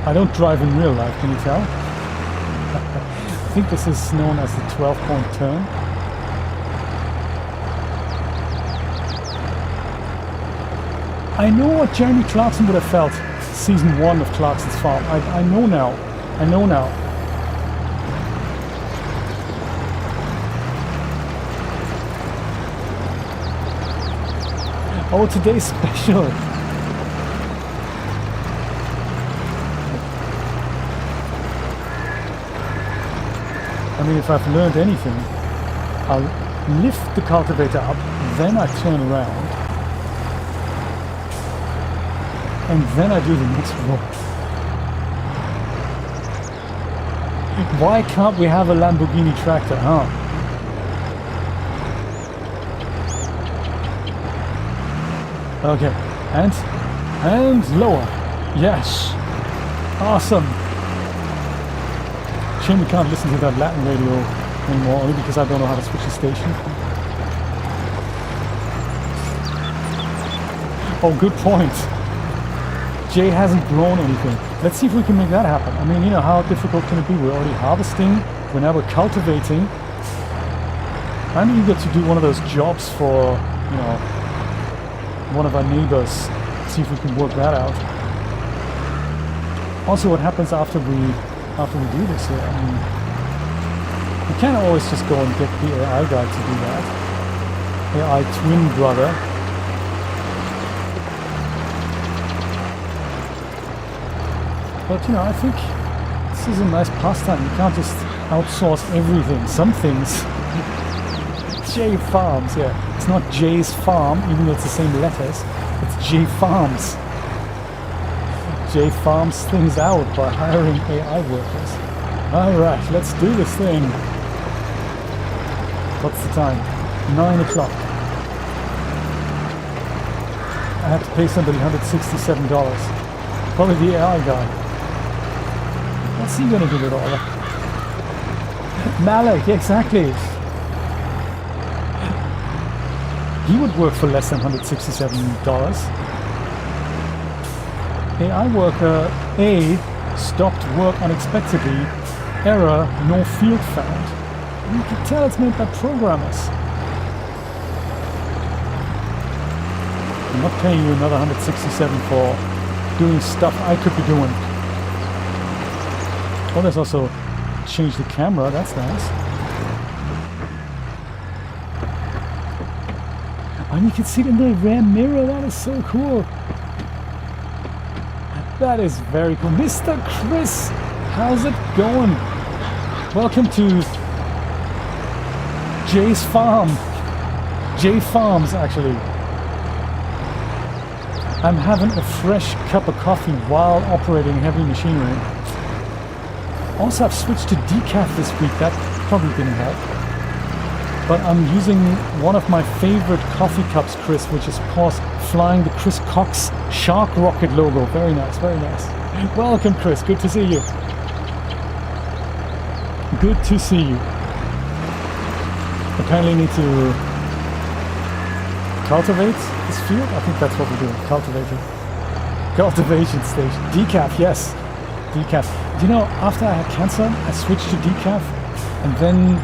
I don't drive in real life, can you tell? I think this is known as the 12-point turn. I know what Jeremy Clarkson would have felt season 1 of Clarkson's Farm. I know now. I know now. Oh, today's special. I mean, if I've learned anything, I'll lift the cultivator up, then I turn around, and then I do the next roll. Why can't we have a Lamborghini tractor, huh? Okay, and lower. Yes. Awesome. Shame we can't listen to that Latin radio anymore, only because I don't know how to switch the station. Oh, good point. Jay hasn't grown anything. Let's see if we can make that happen. I mean, you know, how difficult can it be? We're already harvesting, now we're cultivating. I'm eager to do one of those jobs for, you know, one of our neighbors. See if we can work that out. Also, what happens after we do this here? I mean, we can't always just go and get the AI guy to do that. AI twin brother. But you know, I think this is a nice pastime. You can't just outsource everything. Some things. J Farms, yeah. It's not J's Farm, even though it's the same letters. It's J Farms. J farms things out by hiring AI workers. Alright, let's do this thing. What's the time? 9 o'clock. I have to pay somebody $167. Probably the AI guy. What's he gonna do with all that? Malik, exactly. He would work for less than $167. AI worker A stopped work unexpectedly. Error, no field found. You can tell it's made by programmers. I'm not paying you another $167 for doing stuff I could be doing. Oh, there's also change the camera, that's nice. And you can see it in the rear mirror, that is so cool. That is very cool. Mr. Chris, how's it going? Welcome to Jay's Farm. J Farms, actually. I'm having a fresh cup of coffee while operating heavy machinery. Also, I've switched to decaf this week. That probably didn't help. But I'm using one of my favorite coffee cups, Chris, which is, of course, flying the Chris Cox Shark Rocket logo. Very nice, very nice. Welcome, Chris. Good to see you. Good to see you. Apparently need to cultivate this field. I think that's what we're doing. Cultivating. Cultivation station. Decaf, yes. Decaf. Do you know, after I had cancer, I switched to decaf, and then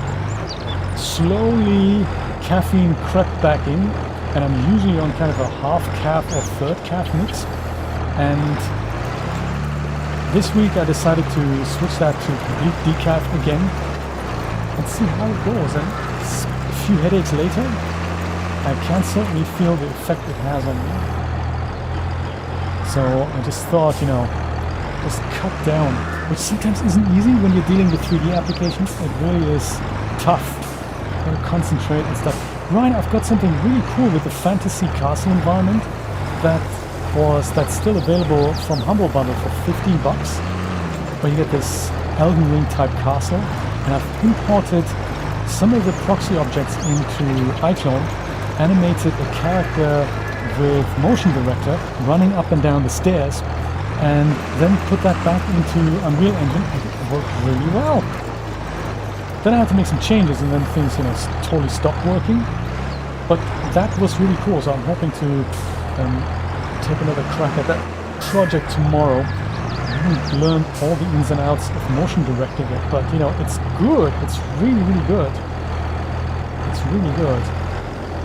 slowly caffeine crept back in, and I'm usually on kind of a half calf or third calf mix. And this week I decided to switch that to complete decaf again and see how it goes. And a few headaches later, I can certainly feel the effect it has on me. So I just thought, you know, just cut down, which sometimes isn't easy when you're dealing with 3D applications. It really is tough. You gotta concentrate and stuff. Ryan, I've got something really cool with the fantasy castle environment that's still available from Humble Bundle for $15, where you get this Elden Ring type castle, and I've imported some of the proxy objects into iClone, animated a character with motion director running up and down the stairs, and then put that back into Unreal Engine, and it worked really well. Then I had to make some changes, and then things, totally stopped working. But that was really cool, so I'm hoping to take another crack at that project tomorrow. I haven't learned all the ins and outs of motion directing yet, but it's good. It's really, really good. It's really good.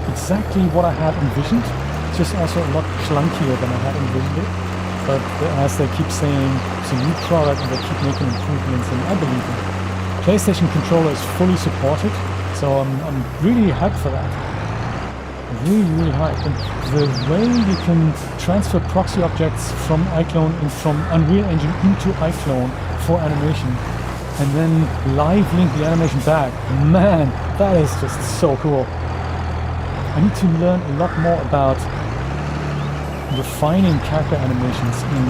Exactly what I had envisioned. It's just also a lot clunkier than I had envisioned it. But as they keep saying, it's a new product and they keep making improvements, and I believe it. PlayStation controller is fully supported, so I'm really hyped for that. Really, really hyped. And the way you can transfer proxy objects from iClone and from Unreal Engine into iClone for animation, and then live link the animation back, man, that is just so cool. I need to learn a lot more about refining character animations in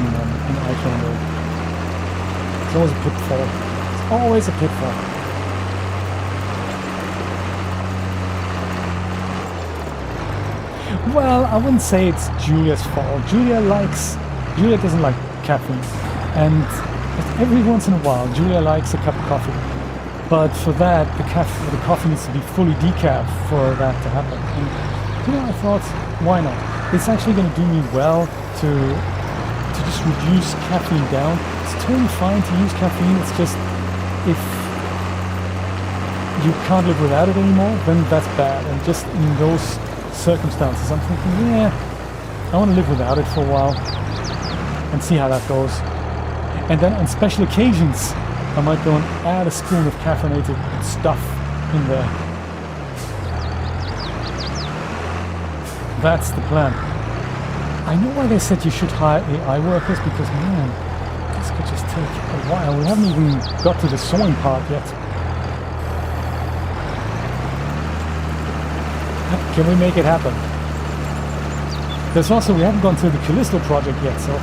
iClone though. It's always a pitfall. It's always a pitfall. Well, I wouldn't say it's Julia's fault. Julia doesn't like caffeine, and every once in a while Julia likes a cup of coffee. But for that, the coffee needs to be fully decaf for that to happen. And I thought, why not? It's actually going to do me well to just reduce caffeine down. It's totally fine to use caffeine. It's just if you can't live without it anymore, then that's bad. And just in those circumstances, I'm thinking, yeah, I want to live without it for a while and see how that goes. And then on special occasions, I might go and add a spoon of caffeinated stuff in there. That's the plan. I know why they said you should hire AI workers, because man, this could just take a while. We haven't even got to the sewing part yet. Can we make it happen? There's also, we haven't gone to the Callisto Project yet, so...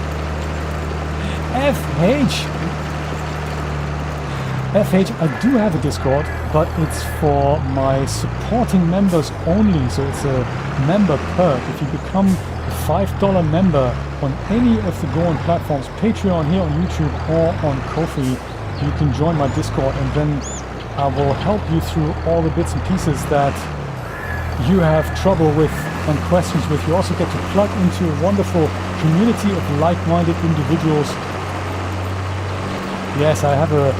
FH, I do have a Discord, but it's for my supporting members only, so it's a member perk. If you become a $5 member on any of the Go On platforms, Patreon here on YouTube or on Ko-fi, you can join my Discord, and then I will help you through all the bits and pieces that you have trouble with and questions with. You also get to plug into a wonderful community of like-minded individuals. Yes, I have a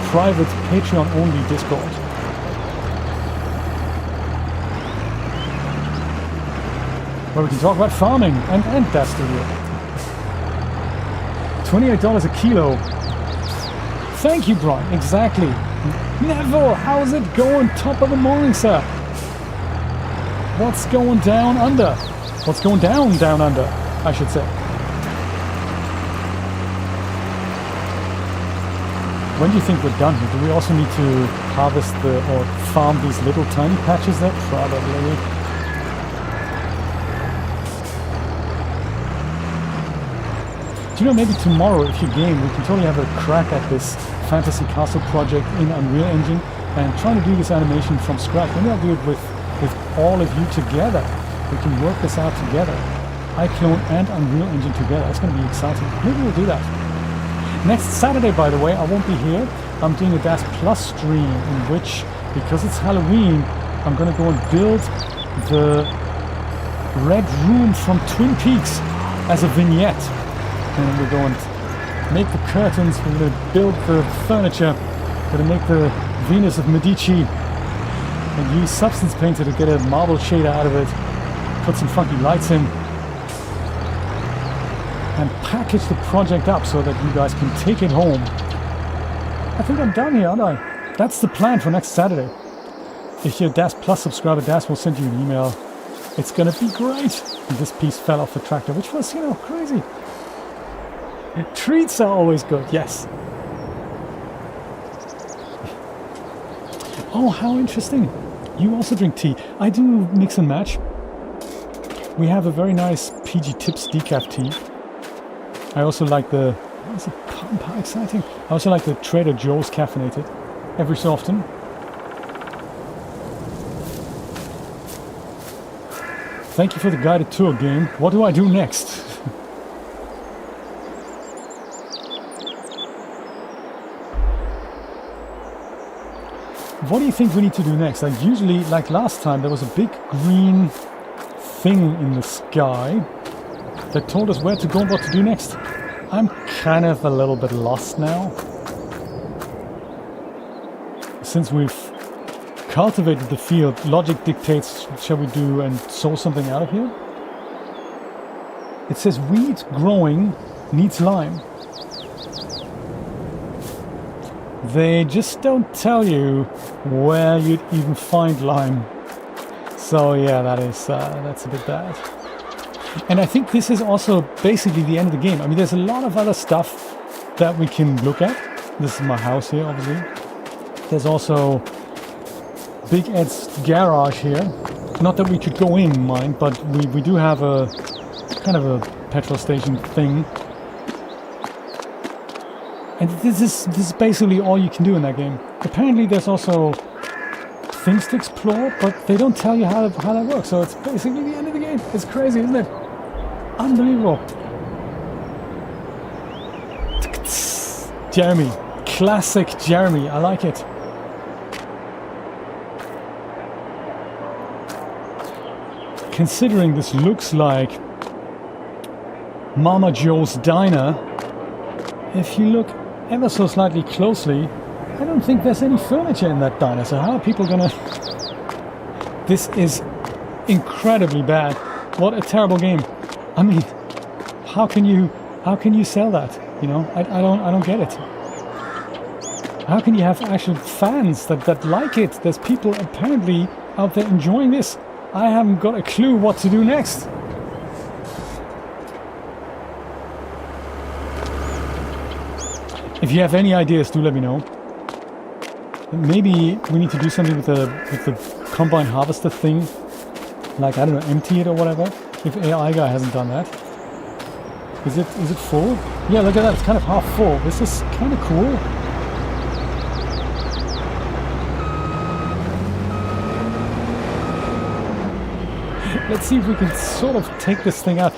private Patreon-only Discord. Where we can talk about farming and that studio. $28 a kilo. Thank you, Brian. Exactly. Neville, how's it going? Top of the morning, sir. What's going down under? What's going down under, I should say. When do you think we're done here? Do we also need to harvest or farm these little tiny patches there? Probably. Do you know, maybe tomorrow, if you game, we can totally have a crack at this fantasy castle project in Unreal Engine and trying to do this animation from scratch. Maybe I'll do it with all of you together. We can work this out together. iClone and Unreal Engine together. That's going to be exciting. Maybe we'll do that. Next Saturday, by the way, I won't be here. I'm doing a DAS Plus stream in which, because it's Halloween, I'm going to go and build the Red Room from Twin Peaks as a vignette. And we're going to make the curtains, we're going to build the furniture, we're going to make the Venus of Medici, and use Substance Painter to get a marble shader out of it, put some funky lights in, and package the project up so that you guys can take it home. I think I'm done here, aren't I? That's the plan for next Saturday. If you're a DAS Plus subscriber, DAS will send you an email. It's gonna be great. And this piece fell off the tractor, which was, crazy. Treats are always good, yes. Oh, how interesting. You also drink tea. I do mix and match. We have a very nice PG Tips decaf tea. I also like the... How exciting. I also like the Trader Joe's caffeinated every so often. Thank you for the guided tour game. What do I do next? What do you think we need to do next? Like usually, like last time, there was a big green thing in the sky that told us where to go and what to do next. I'm kind of a little bit lost now. Since we've cultivated the field, logic dictates, shall we do and sow something out of here? It says wheat growing needs lime. They just don't tell you where you'd even find lime. So yeah, that's a bit bad. And I think this is also basically the end of the game. I mean, there's a lot of other stuff that we can look at. This is my house here, obviously. There's also Big Ed's garage here. Not that we could go in, mind, but we do have a kind of a petrol station thing. And this is basically all you can do in that game. Apparently there's also things to explore, but they don't tell you how that works. So it's basically the end of the game. It's crazy, isn't it? Unbelievable. Jeremy. Classic Jeremy. I like it. Considering this looks like Mama Joe's Diner, if you look ever so slightly closely, I don't think there's any furniture in that diner. So how are people gonna... This is incredibly bad. What a terrible game. I mean, how can you sell that? You know, I don't get it. How can you have actual fans that like it? There's people apparently out there enjoying this. I haven't got a clue what to do next. If you have any ideas, do let me know. Maybe we need to do something with the combine harvester thing. Like, I don't know, empty it or whatever. If AI guy hasn't done that. Is it full? Yeah, look at that, it's kind of half full. This is kind of cool. Let's see if we can sort of take this thing out.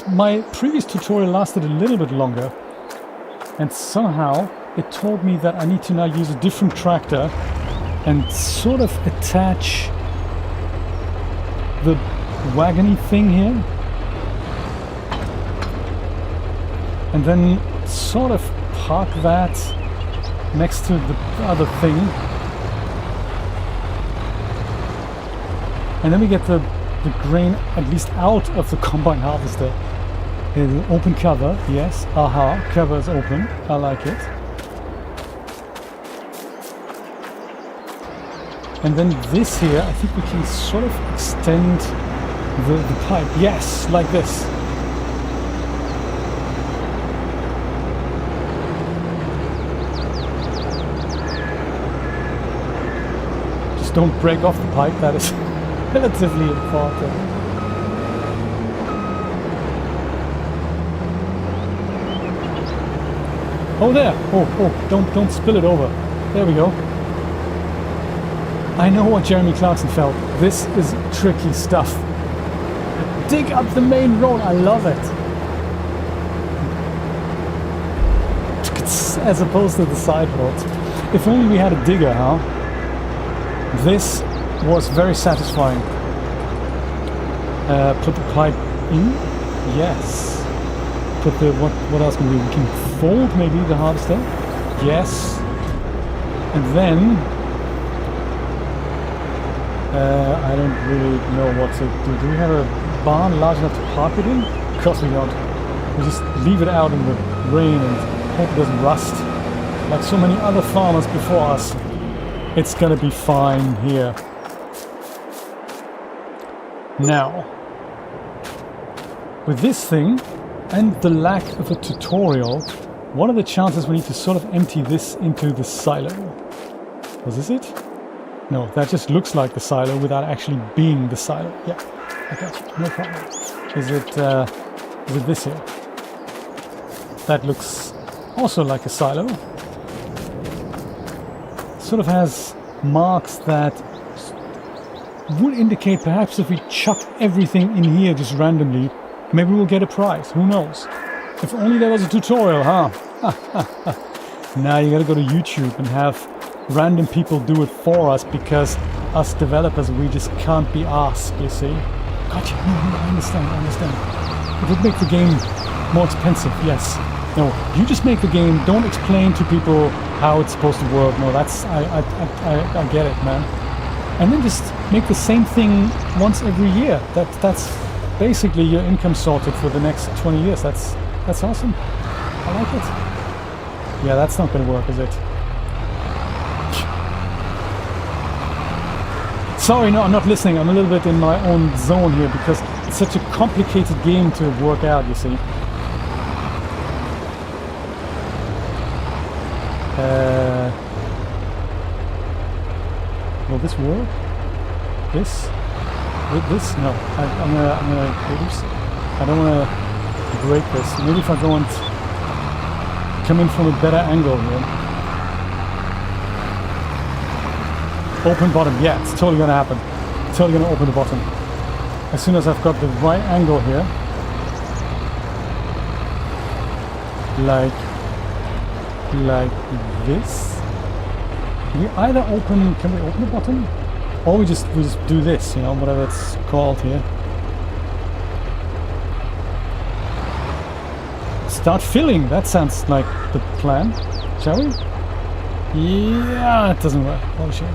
My previous tutorial lasted a little bit longer. And somehow it told me that I need to now use a different tractor and sort of attach the wagony thing here. And then sort of park that next to the other thing. And then we get the grain at least out of the combine harvester. Open cover, yes. Aha, cover is open. I like it. And then this here, I think we can sort of extend the pipe. Yes, like this. Just don't break off the pipe, that is relatively important. Oh, there! Oh, don't spill it over. There we go. I know what Jeremy Clarkson felt. This is tricky stuff. Dig up the main road. I love it. As opposed to the side roads. If only we had a digger, huh? This was very satisfying. Put the pipe in. Yes. Put the what else can we do? We can fold maybe the harvester. Yes. And then I don't really know what to do. Do we have a barn large enough to park it in? Of course we don't. We just leave it out in the rain and hope it doesn't rust. Like so many other farmers before us. It's gonna be fine here. Now, with this thing and the lack of a tutorial, what are the chances we need to sort of empty this into the silo? Was this it? No, that just looks like the silo without actually being the silo. Yeah, I got you, no problem. Is it this here? That looks also like a silo. sort of has marks that would indicate perhaps if we chuck everything in here just randomly, maybe we'll get a prize. Who knows? If only there was a tutorial, huh? Now you gotta go to YouTube and have random people do it for us because us developers, we just can't be asked, you see. Gotcha. No, I understand. It would make the game more expensive, yes. No, you just make the game, don't explain to people how it's supposed to work. No, that's, I get it, man. And then just make the same thing once every year. That's basically your income sorted for the next 20 years. That's awesome. I like it. Yeah, that's not gonna work, is it? Sorry, no, I'm not listening. I'm a little bit in my own zone here because it's such a complicated game to work out, you see. Will this work? This? With this? No. I'm gonna oops. I don't wanna break this. Maybe if I go and come in from a better angle here. Open bottom, yeah, it's totally gonna happen. Totally gonna open the bottom. As soon as I've got the right angle here. Like this. Can we either open, can we open the bottom? Or we just do this, you know, whatever it's called here. Start filling, that sounds like the plan. Shall we? Yeah, it doesn't work. Oh shit.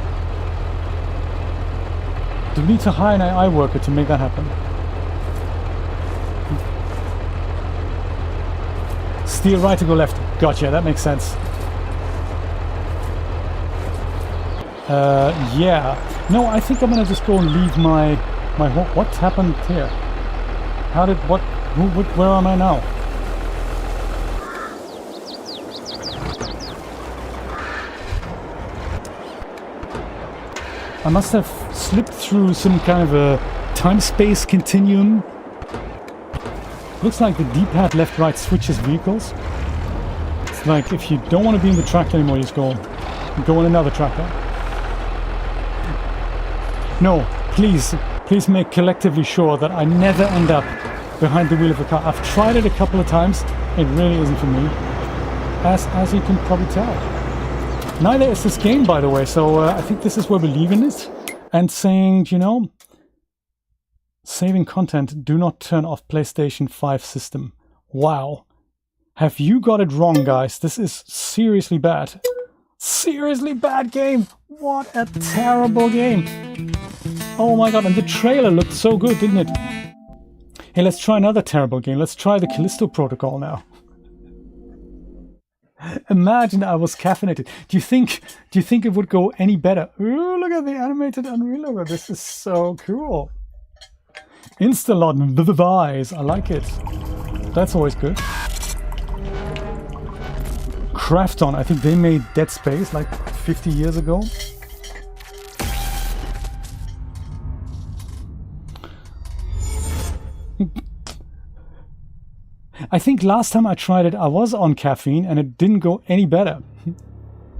Do we need to hire an AI worker to make that happen? Steer right to go left. Gotcha, that makes sense. Yeah. No, I think I'm gonna just go and leave my what happened here? How did, what, where am I now? I must have slipped through some kind of a time-space continuum. Looks like the D-pad left-right switches vehicles. It's like if you don't want to be in the tractor anymore, you just go in another tractor. No, please make collectively sure that I never end up behind the wheel of a car. I've tried it a couple of times. It really isn't for me, as you can probably tell. Neither is this game, by the way, so I think this is where we're leaving it and saying, you know, saving content, do not turn off PlayStation 5 system. Wow. Have you got it wrong, guys? This is seriously bad. Seriously bad game. What a terrible game. Oh my god, and the trailer looked so good, didn't it? Hey, let's try another terrible game. Let's try the Callisto Protocol now. Imagine I was caffeinated. Do you think it would go any better? Ooh, look at the animated Unreal logo. This is so cool. Instalot Vise. I like it. That's always good. Krafton. I think they made Dead Space like 50 years ago. I think last time I tried it, I was on caffeine and it didn't go any better.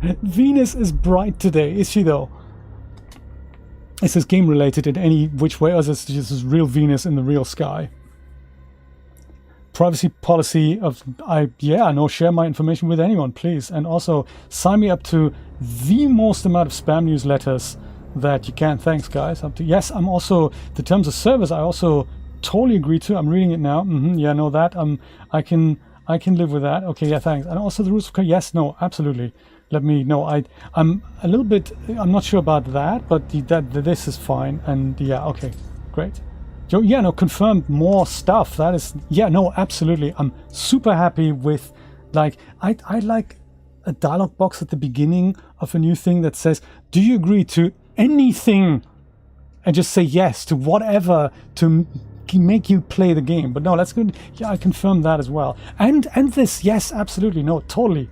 Venus is bright today, is she though? Is this game related in any which way, or is this just real Venus in the real sky? Privacy policy of, share my information with anyone, please. And also sign me up to the most amount of spam newsletters that you can. Thanks, guys. Up to, yes, I'm also, the terms of service, I also totally agree to. I'm reading it now. Yeah, no, that I can live with that. Okay, yeah, thanks. And also the rules of, yes, no, absolutely. Let me know. I'm a little bit, I'm not sure about that, but this is fine. And yeah, okay, great. Yeah, no, confirmed more stuff. That is, yeah, no, absolutely. I'm super happy with, like, I like a dialogue box at the beginning of a new thing that says, do you agree to anything? And just say yes to whatever to make you play the game. But no, that's good. Yeah, I confirmed that as well. And this, yes, absolutely, no, totally.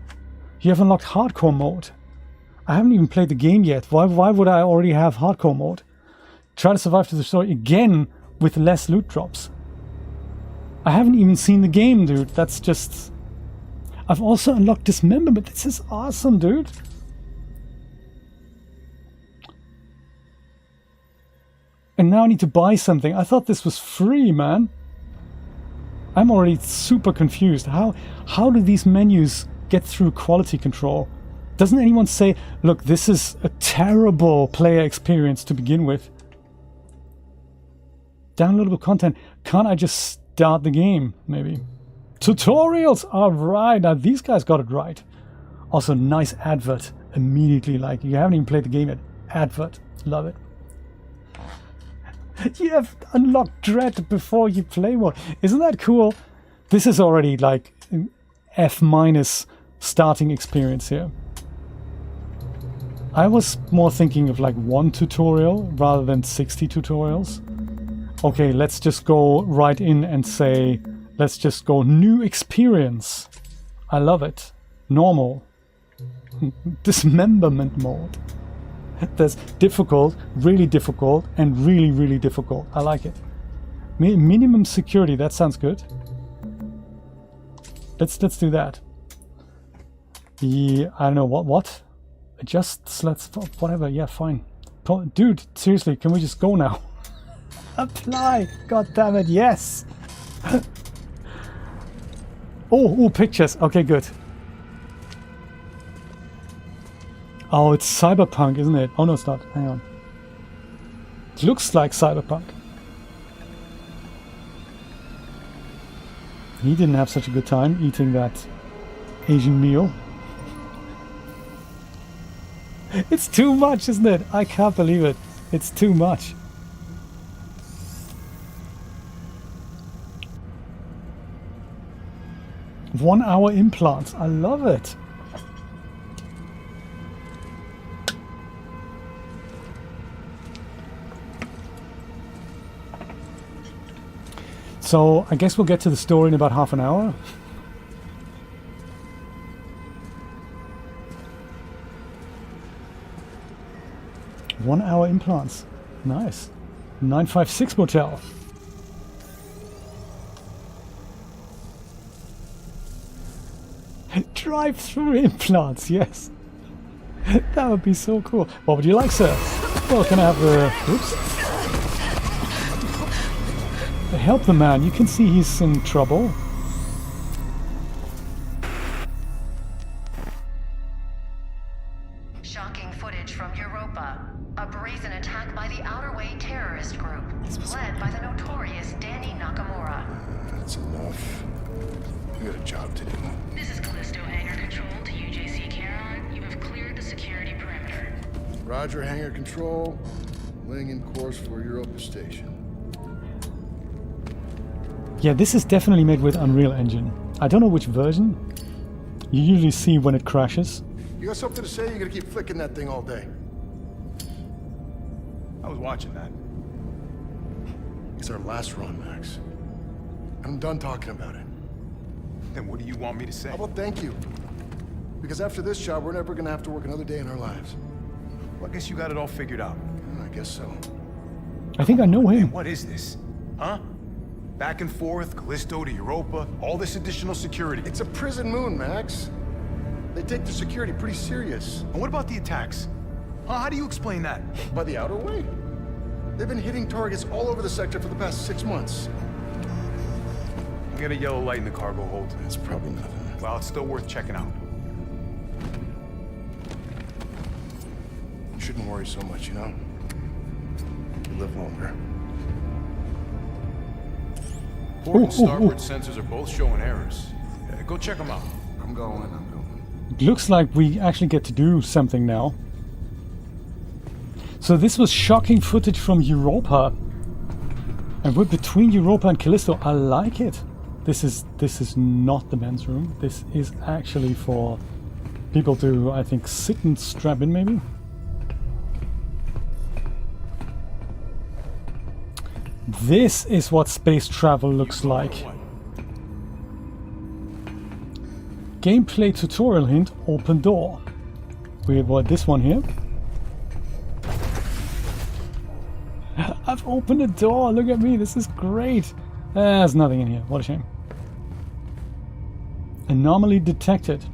You have unlocked hardcore mode. I haven't even played the game yet. Why would I already have hardcore mode? Try to survive to the story again with less loot drops. I haven't even seen the game, dude. That's just... I've also unlocked dismemberment. This is awesome, dude. And now I need to buy something. I thought this was free, man. I'm already super confused. How do these menus get through quality control? Doesn't anyone say, look, this is a terrible player experience to begin with? Downloadable content. Can't I just start the game, maybe? Tutorials! Alright, now these guys got it right. Also, nice advert. Immediately, like, you haven't even played the game yet. Advert. Love it. You have unlocked Dread before you play one. Isn't that cool? This is already like F- starting experience here. I was more thinking of like 1 tutorial rather than 60 tutorials. Okay, let's just go right in and say, let's just go new experience. I love it. Normal. Dismemberment mode. There's difficult, and really, really difficult. I like it. Minimum security, that sounds good. Let's do that. I don't know, what? Just, whatever, yeah, fine. Dude, seriously, can we just go now? Apply! God damn it, yes! Oh, pictures. Okay, good. Oh, it's cyberpunk, isn't it? Oh, no, it's not. Hang on. It looks like cyberpunk. He didn't have such a good time eating that Asian meal. It's too much, isn't it? I can't believe it. It's too much. One-hour implants. I love it. So I guess we'll get to the story in about half an hour. One-hour implants. Nice. 956 motel. Drive-through implants, yes. That would be so cool. What would you like, sir? Well, can I have the... Oops. Help the man. You can see he's in trouble. Shocking footage from Europa. A brazen attack by the Outer Way terrorist group, led by the notorious Danny Nakamura. That's enough. We got a job to do. This is Callisto Hangar Control to UJC Caron. You have cleared the security perimeter. Roger, hangar control. Laying in course for Europa Station. Yeah, this is definitely made with Unreal Engine. I don't know which version. You usually see when it crashes. You got something to say? You're gonna keep flicking that thing all day. I was watching that. It's our last run, Max. I'm done talking about it. Then what do you want me to say? How about thank you? Because after this job, we're never gonna have to work another day in our lives. Well, I guess you got it all figured out. I guess so. I think I know him. What is this? Huh? Back and forth, Callisto to Europa, all this additional security. It's a prison moon, Max. They take the security pretty serious. And what about the attacks? Huh? How do you explain that? By the Outer Way. They've been hitting targets all over the sector for the past 6 months. We got a yellow light in the cargo hold. That's probably nothing. Well, it's still worth checking out. You shouldn't worry so much, you know? You live longer. Port and starboard sensors are both showing errors. Go check them out. I'm going. It looks like we actually get to do something now. So this was shocking footage from Europa. And we're between Europa and Callisto. I like it. This is not the men's room. This is actually for people to, I think, sit and strap in maybe. This is what space travel looks like. Gameplay tutorial hint, open door. We have this one here. I've opened a door, look at me, this is great. There's nothing in here, what a shame. Anomaly detected.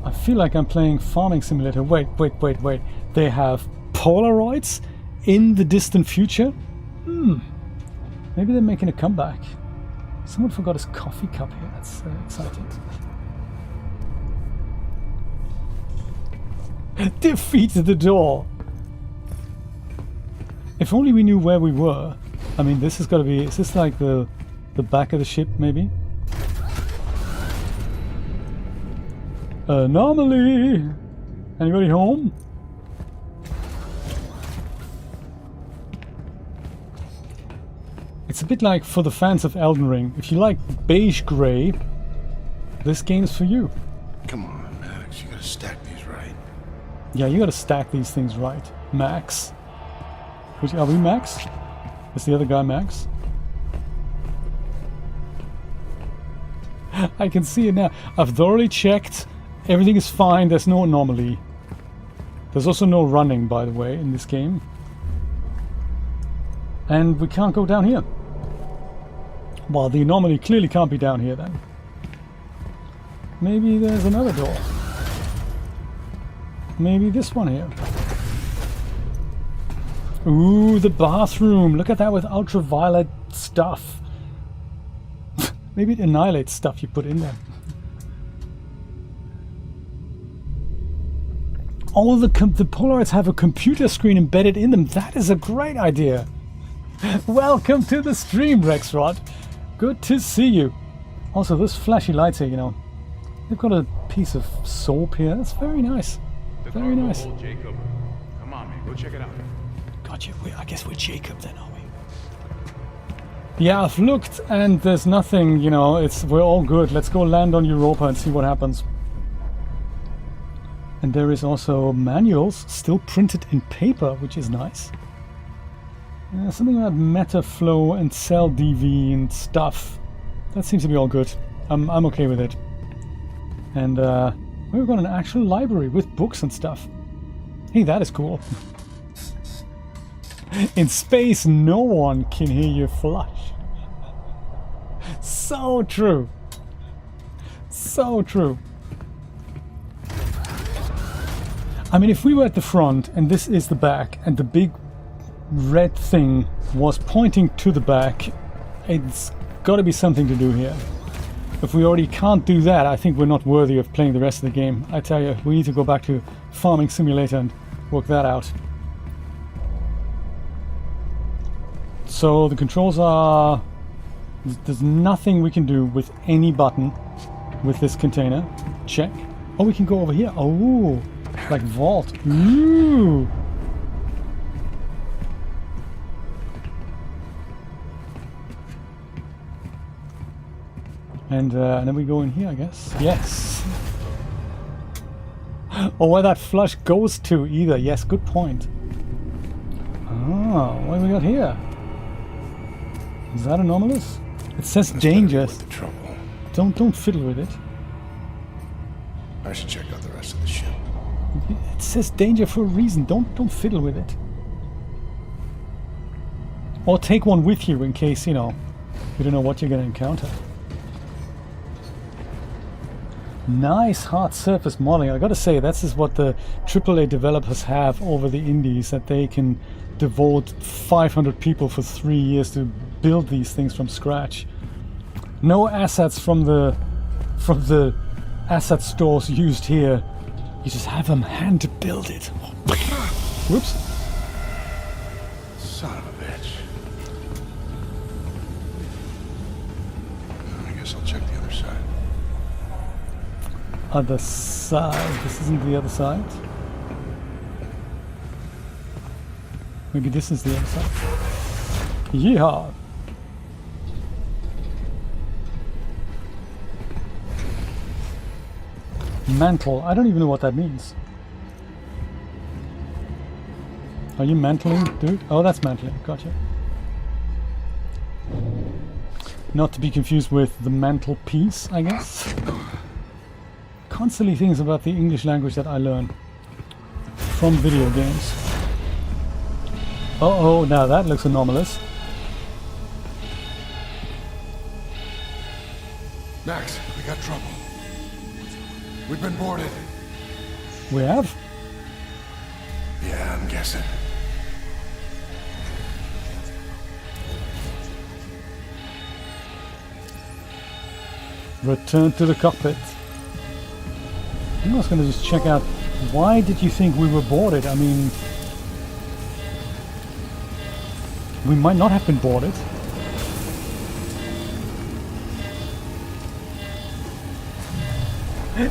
I feel like I'm playing Farming Simulator. Wait. They have Polaroids in the distant future? Maybe they're making a comeback. Someone forgot his coffee cup here. That's exciting. Defeated the door. If only we knew where we were. I mean, this has got to be... Is this like the back of the ship, maybe? Anomaly! Anybody home? It's a bit like for the fans of Elden Ring. If you like beige grey, this game's for you. Come on, Max. You gotta stack these right. Yeah, you gotta stack these things right. Max. Which, are we Max? Is the other guy Max? I can see it now. I've thoroughly checked. Everything is fine. There's no anomaly. There's also no running, by the way, in this game. And we can't go down here. Well, the anomaly clearly can't be down here then. Maybe there's another door. Maybe this one here. Ooh, the bathroom. Look at that with ultraviolet stuff. Maybe it annihilates stuff you put in there. All the Polaroids have a computer screen embedded in them. That is a great idea. Welcome to the stream, Rexrod. Good to see you. Also, those flashy lights here, you know. They've got a piece of soap here. That's very nice. Very nice. Jacob. Come on, man. Go check it out. Gotcha. I guess we're Jacob then, are we? Yeah, I've looked and there's nothing, you know, we're all good. Let's go land on Europa and see what happens. And there is also manuals still printed in paper, which is nice. Something about metaflow and cell DV and stuff. That seems to be all good. I'm okay with it. And we've got an actual library with books and stuff. Hey, that is cool. In space, no one can hear you flush. So true. So true. I mean, if we were at the front and this is the back and the big red thing was pointing to the back, it's got to be something to do here. If we already can't do that, I think we're not worthy of playing the rest of the game. I tell you, we need to go back to Farming Simulator and work that out. So the controls are... There's nothing we can do with any button with this container. Check. Oh, we can go over here. Oh, like vault. Ooh. And then we go in here, I guess. Yes. Or where that flush goes to either. Yes, good point. Oh, what have we got here? Is that anomalous? It says danger. Don't fiddle with it. I should check out the rest of the ship. It says danger for a reason. Don't fiddle with it. Or take one with you in case, you know, you don't know what you're going to encounter. Nice hard surface modeling. I gotta say, this is what the AAA developers have over the indies, that they can devote 500 people for 3 years to build these things from scratch. No assets from the asset stores used here. You just have them hand to build it. Whoops. Son of a bitch. I guess I'll check the other side. Other side. This isn't the other side. Maybe this is the other side. Yeehaw! Mantle. I don't even know what that means. Are you mantling, dude? Oh, that's mantling. Gotcha. Not to be confused with the mantle piece, I guess. Constantly things about the English language that I learn from video games. Uh-oh, now that looks anomalous. Max, we got trouble. We've been boarded. We have? Yeah, I'm guessing. Return to the cockpit. I was gonna just check out, why did you think we were boarded? I mean, we might not have been boarded.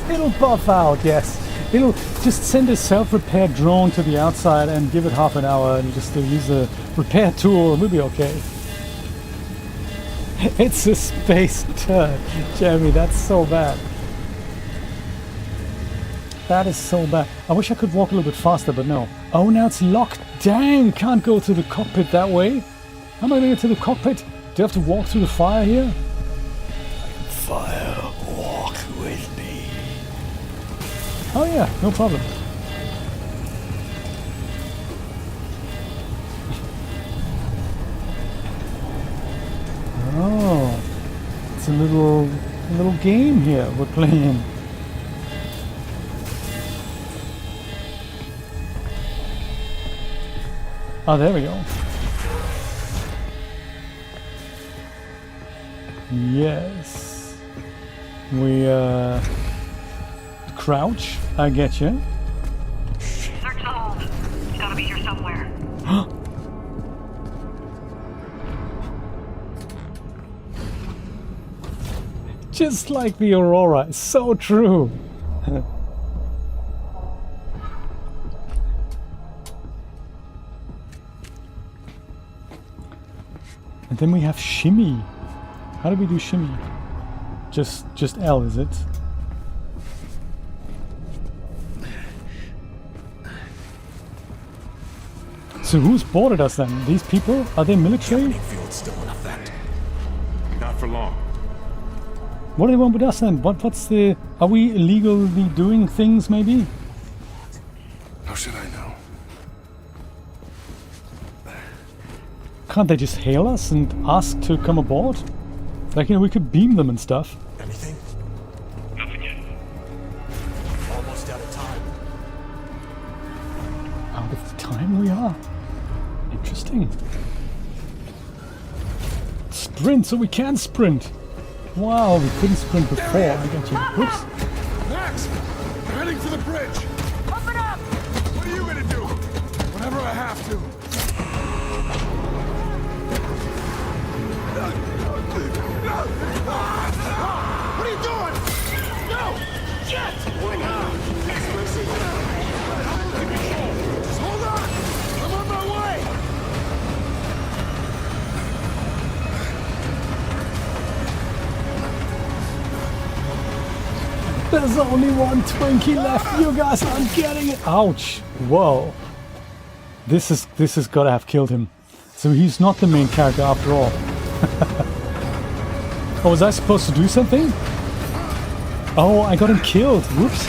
It'll buff out, yes. It'll just send a self-repair drone to the outside and give it half an hour and just use the repair tool and we'll be okay. It's a space turd. Jeremy, that's so bad. That is so bad. I wish I could walk a little bit faster, but no. Oh, now it's locked. Dang, can't go to the cockpit that way. How am I going to get to the cockpit? Do you have to walk through the fire here? Fire, walk with me. Oh yeah, no problem. Oh, it's a little game here we're playing. Oh, there we go. Yes. We crouch. I get you. Search the hold. It's gotta be here somewhere. Just like the Aurora. So true. And then we have shimmy. How do we do shimmy? Just L, is it? So who's boarded us then? These people? Are they military? Field's still in effect. Not for long. What do they want with us then? What's the... Are we illegally doing things maybe? How should I know? Can't they just hail us and ask to come aboard? Like, you know, we could beam them and stuff. Anything? Nothing yet. Almost out of time. Out of time we are. Interesting. Sprint, so we can sprint. Wow, we couldn't sprint before. I got you. Whoops. Max! We're heading for the bridge! Open up! What are you gonna do? Whatever I have to. What are you doing? No! Jet! Explosive. Just hold on! I'm on my way! There's only one Twinkie left. You guys aren't getting it. Ouch. Whoa. This has got to have killed him. So he's not the main character after all. Oh, was I supposed to do something? Oh, I got him killed. Whoops.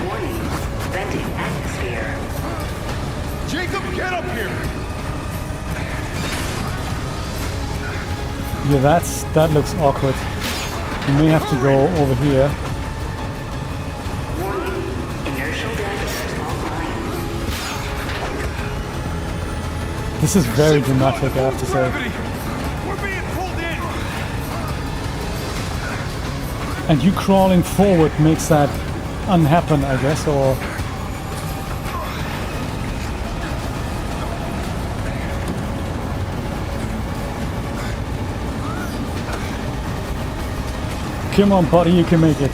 Warning. Venting atmosphere. Jacob, get up here! Yeah, that looks awkward. We may have to go over here. Warning. Inertial damage offline. This is very dramatic, I have to say. We're being pulled in. And you crawling forward makes that unhappen, I guess, or... Come on, buddy, you can make it.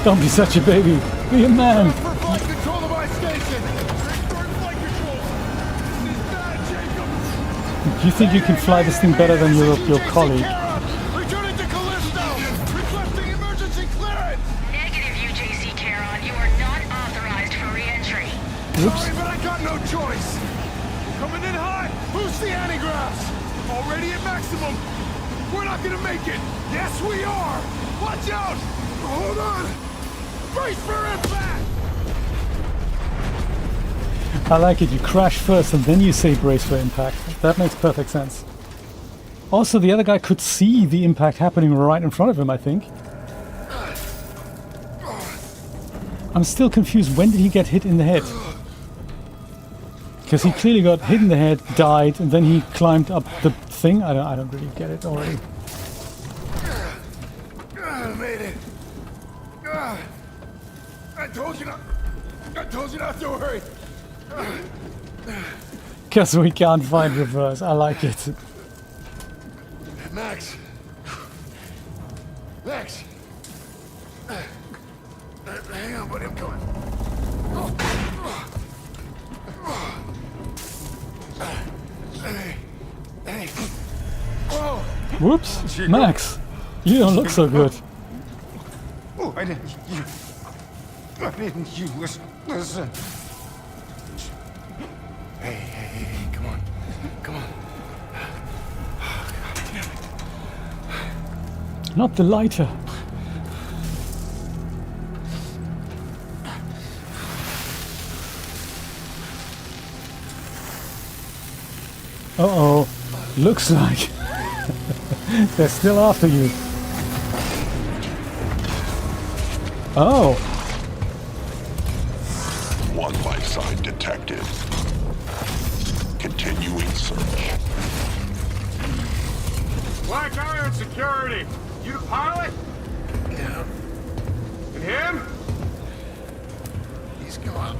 Don't be such a baby. Be a man. For flight control of my station! Restore flight control! This is bad, Jacob! Do you think you can fly this thing better than your colleague? Returning to Callisto! Requesting emergency clearance! Negative, UJC Charon. You are not authorized for re-entry. Oops. Sorry, but I got no choice! Coming in hot! Boost the antigraphs! Already at maximum! We're not gonna make it! Yes, we are! Watch out! Hold on! Brace for impact! I like it. You crash first and then you say brace for impact. That makes perfect sense. Also, the other guy could see the impact happening right in front of him, I think. I'm still confused. When did he get hit in the head? Because he clearly got hit in the head, died, and then he climbed up the thing. I don't really get it already. I told you not to worry. Because we can't find reverse. I like it. Max. Max. Hang on, buddy. I'm coming. Hey. Whoa. Whoops. Max, you don't look so good. Oh, I didn't you listen. Hey, come on. Not the lighter. Uh-oh. Looks like they're still after you. Oh. One life sign detected. Continuing search. Black Iron Security. You the pilot? Yeah. And him? He's gone.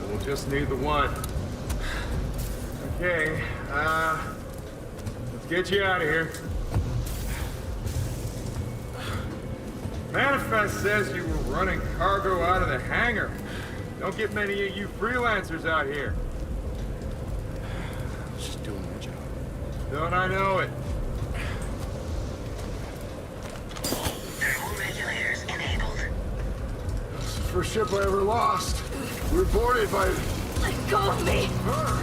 We'll just need the one. Okay, let's get you out of here. Manifest says you were running cargo out of the hangar. Don't get many of you freelancers out here. Just doing my job. Don't I know it? Thermal regulators enabled. This is the first ship I ever lost. We were boarded by Let go of me! her.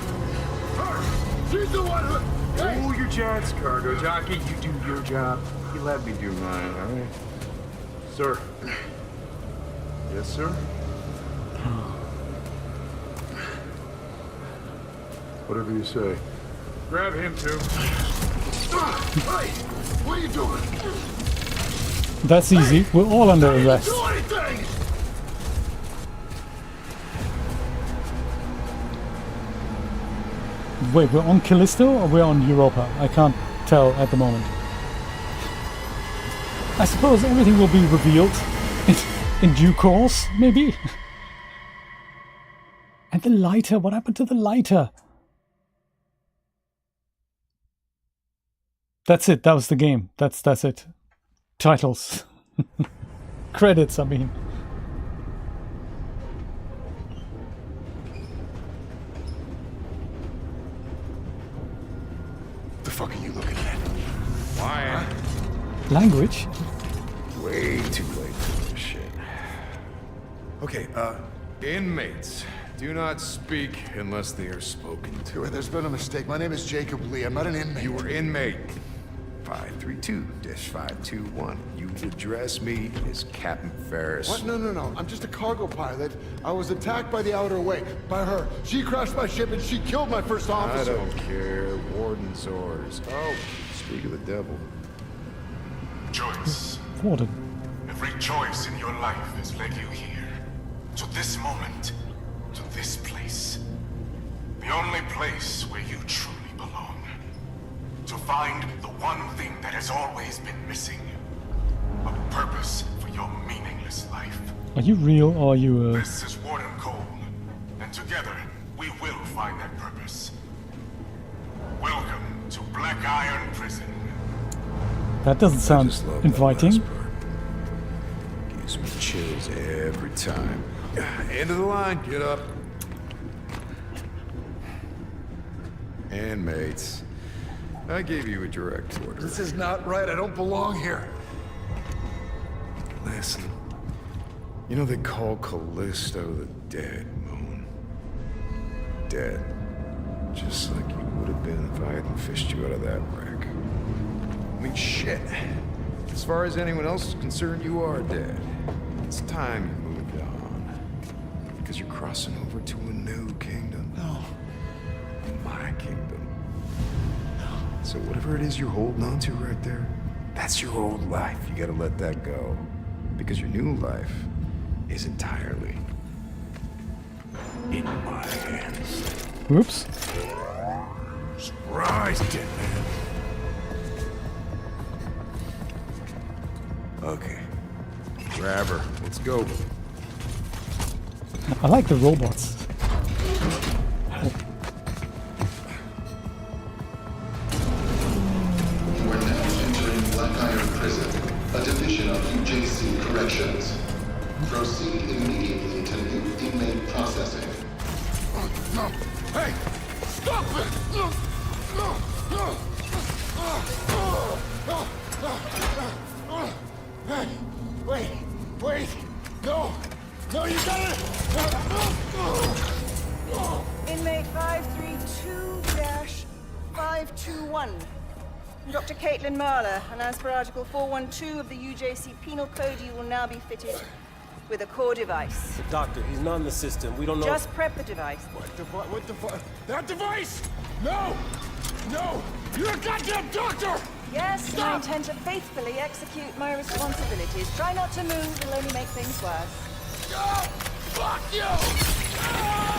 She's the one who... Hey! Cool your jets, cargo jockey. You do your job. You let me do mine, all right? Sir. Yes, sir? Whatever you say. Grab him, too. Hey! What are you doing? That's easy. We're all under arrest. Do anything! Wait, we're on Callisto or we're on Europa? I can't tell at the moment. I suppose everything will be revealed in due course, maybe? And the lighter, what happened to the lighter? That's it, that was the game. That's it. Titles. Credits, I mean. The fuck are you looking at? Why? Language? Way too late for this shit. Okay, inmates do not speak unless they are spoken to. There's been a mistake. My name is Jacob Lee. I'm not an inmate. You were inmate 532-521. You address me as Captain Ferris. What? No. I'm just a cargo pilot. I was attacked by the Outer Way. By her. She crashed my ship and she killed my first I officer. don't care. Warden's orders. Oh, speak of the devil. Choice. Warden. Every choice in your life has led you here. To this moment. To this place. The only place where you truly belong. To find the one thing that has always been missing. A purpose for your meaningless life. Are you real or are you This is Warden Cole. And together, we will find that purpose. Welcome to Black Iron Prison. That doesn't sound Just love that inviting. last part. Gives me chills every time. End of the line, get up. And mates, I gave you a direct order. This is not right. I don't belong here. Listen, you know they call Callisto the dead moon. Dead. Just like you would have been if I hadn't fished you out of that wreck. I mean, shit. As far as anyone else is concerned, you are dead. It's time you moved on. Because you're crossing over to a new kingdom. No. My kingdom. So whatever it is you're holding on to right there, that's your old life. You gotta let that go. Because your new life is entirely in my hands. Whoops. Surprise, dead man. Okay. Grab her. Let's go. I like the robots. You are now entering Black Iron Prison, a division of UJC Corrections. Proceed immediately to new inmate processing. No! Hey! Stop it! Hey! Wait! No! No, you got it! Inmate 532-521. Dr. Caitlin Marler, and as per Article 412 of the UJC Penal Code, you will now be fitted with a core device. Doctor, he's not in the system. We don't know. Just prep the device. What the fuck? That device! No! No! You're a goddamn doctor! Yes, and I Stop! intend to faithfully execute my responsibilities. Try not to move, it'll only make things worse. Oh, fuck you! Ah!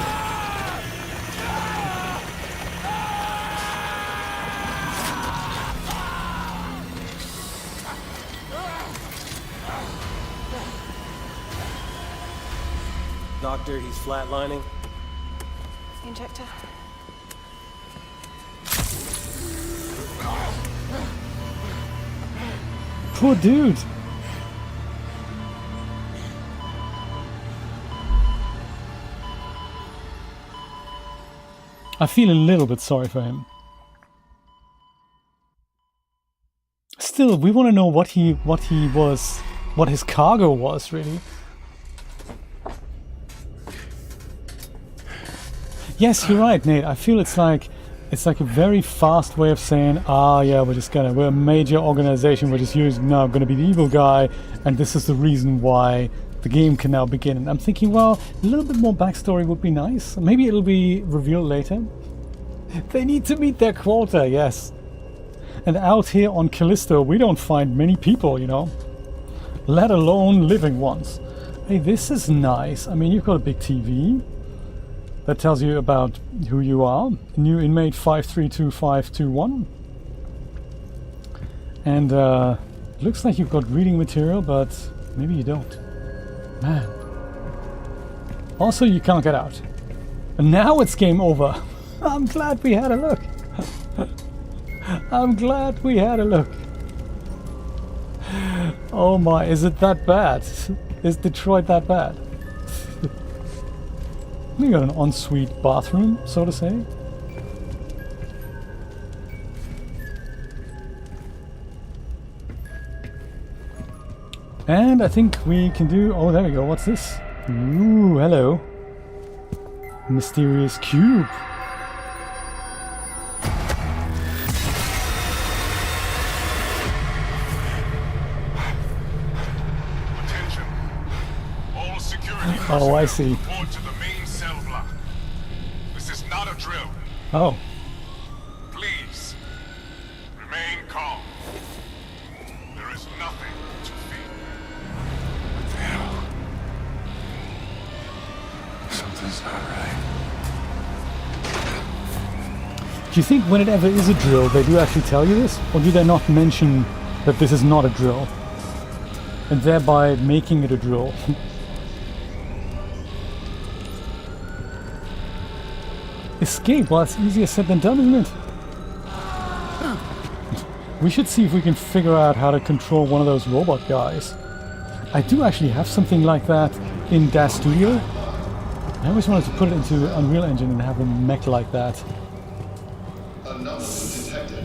Doctor, he's flatlining. Injector. Poor dude. I feel a little bit sorry for him. Still, we want to know what his cargo was, really. Yes, you're right, Nate. I feel it's like a very fast way of saying, yeah, we're a major organization, we're just now gonna be the evil guy, and this is the reason why the game can now begin. And I'm thinking, well, a little bit more backstory would be nice. Maybe it'll be revealed later. They need to meet their quota, yes. And out here on Callisto, we don't find many people, you know, let alone living ones. Hey, this is nice. I mean, you've got a big TV that tells you about who you are. New inmate 532-521. And looks like you've got reading material, but maybe you don't. Man. Also, you can't get out. And now it's game over. I'm glad we had a look. I'm glad we had a look. Oh my, is it that bad? Is Detroit that bad? We got an ensuite bathroom, so to say. And I think we can do... Oh, there we go. What's this? Ooh, hello. Mysterious cube. Attention. All security Oh, I see. report to the main cell block. This is not a drill. Oh. Please, remain calm. There is nothing to fear. Something's not right. Do you think whenever it is a drill, they do actually tell you this? Or do they not mention that this is not a drill? And thereby making it a drill? Escape? Well, it's easier said than done, isn't it? We should see if we can figure out how to control one of those robot guys. I do actually have something like that in Das Studio. I always wanted to put it into Unreal Engine and have a mech like that. Anomaly detected.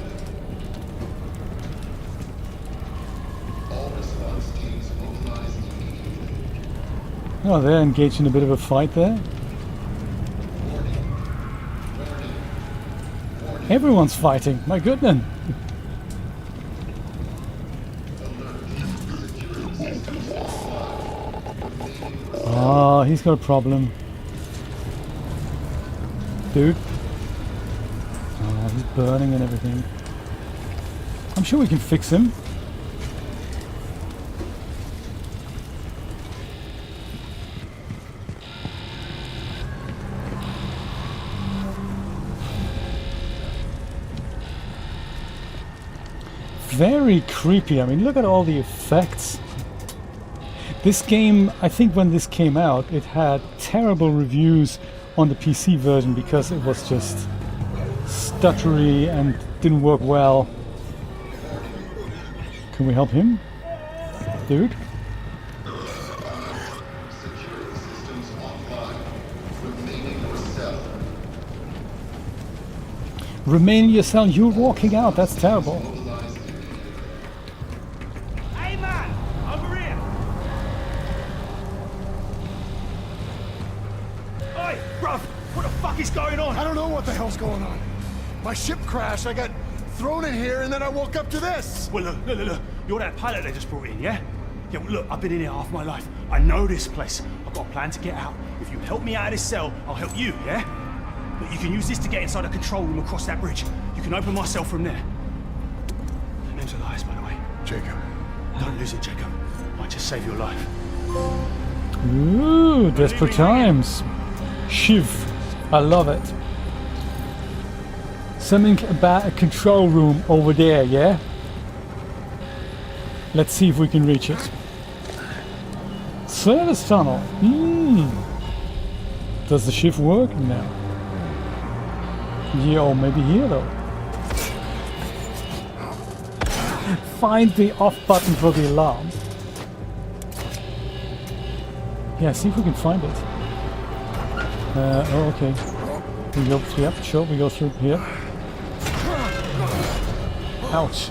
All response teams mobilized immediately. Oh, they're engaged in a bit of a fight there. Everyone's fighting, my goodness. Oh, he's got a problem. Dude. Oh, he's burning and everything. I'm sure we can fix him. Very creepy. I mean, look at all the effects. This game, I think when this came out, it had terrible reviews on the PC version because it was just stuttery and didn't work well. Can we help him? Dude? Security systems offline. Remain in your cell. Remain in your cell, you're walking out, that's terrible. Mobilize immediately. Hey man, over here! Oi, bruv, what the fuck is going on? I don't know what the hell's going on. My ship crashed, I got thrown in here, and then I woke up to this. Well, look. You're that pilot they just brought in, yeah? Yeah, well, look, I've been in here half my life. I know this place. I've got a plan to get out. If you help me out of this cell, I'll help you, yeah? But you can use this to get inside a control room across that bridge. You can open my cell from there. The name's Elias, by the way. Jacob. Don't lose it, Jacob. Might just save your life. Ooh, desperate times. Shiv. I love it. Something about a control room over there, yeah? Let's see if we can reach it. Service tunnel. Does the shift work? No. Yeah, or maybe here though. Find the off button for the alarm. Yeah, see if we can find it. Oh, okay. We go through, yep, sure, we go through here. Ouch.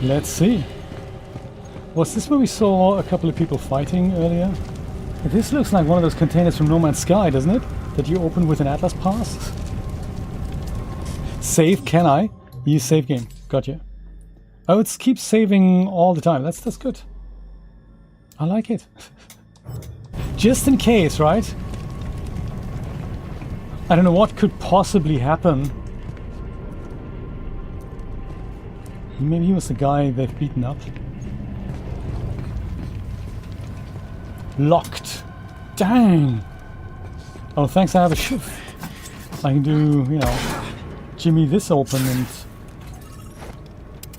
Let's see. Was this where we saw a couple of people fighting earlier? This looks like one of those containers from No Man's Sky, doesn't it? That you open with an Atlas pass? Save, can I? Use save game. Gotcha. Oh, it keeps saving all the time. That's good. I like it. Just in case, right? I don't know what could possibly happen. Maybe he was the guy they've beaten up. Locked. Dang. Oh, thanks, I have a shift. I can do, you know, jimmy this open and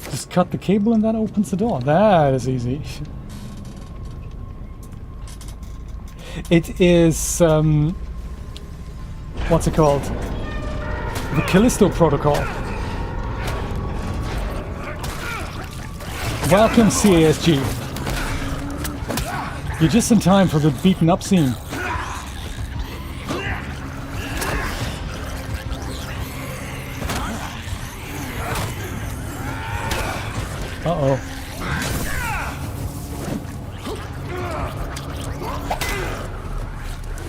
just cut the cable and that opens the door. That is easy. It is, what's it called? The Callisto Protocol. Welcome, CASG. You're just in time for the beaten up scene. Uh-oh.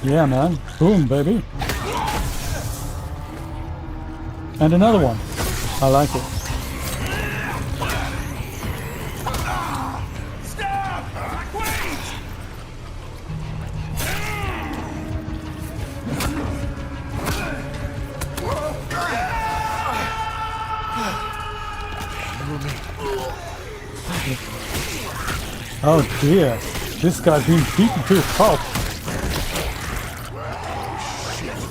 Yeah, man. Boom, baby. And another one. I like it. Oh dear, this guy's been beaten to a pulp.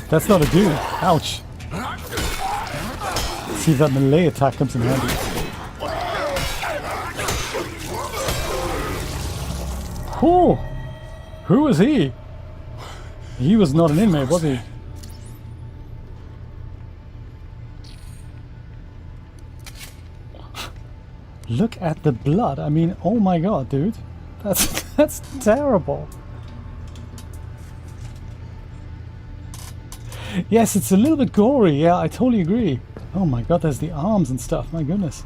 That's not a dude. Ouch. Let's see if that melee attack comes in handy. Who? Who was he? He was not an inmate, was he? Look at the blood. I mean, oh my god, dude. That's terrible. Yes, it's a little bit gory. Yeah, I totally agree. Oh my god, there's the arms and stuff. My goodness.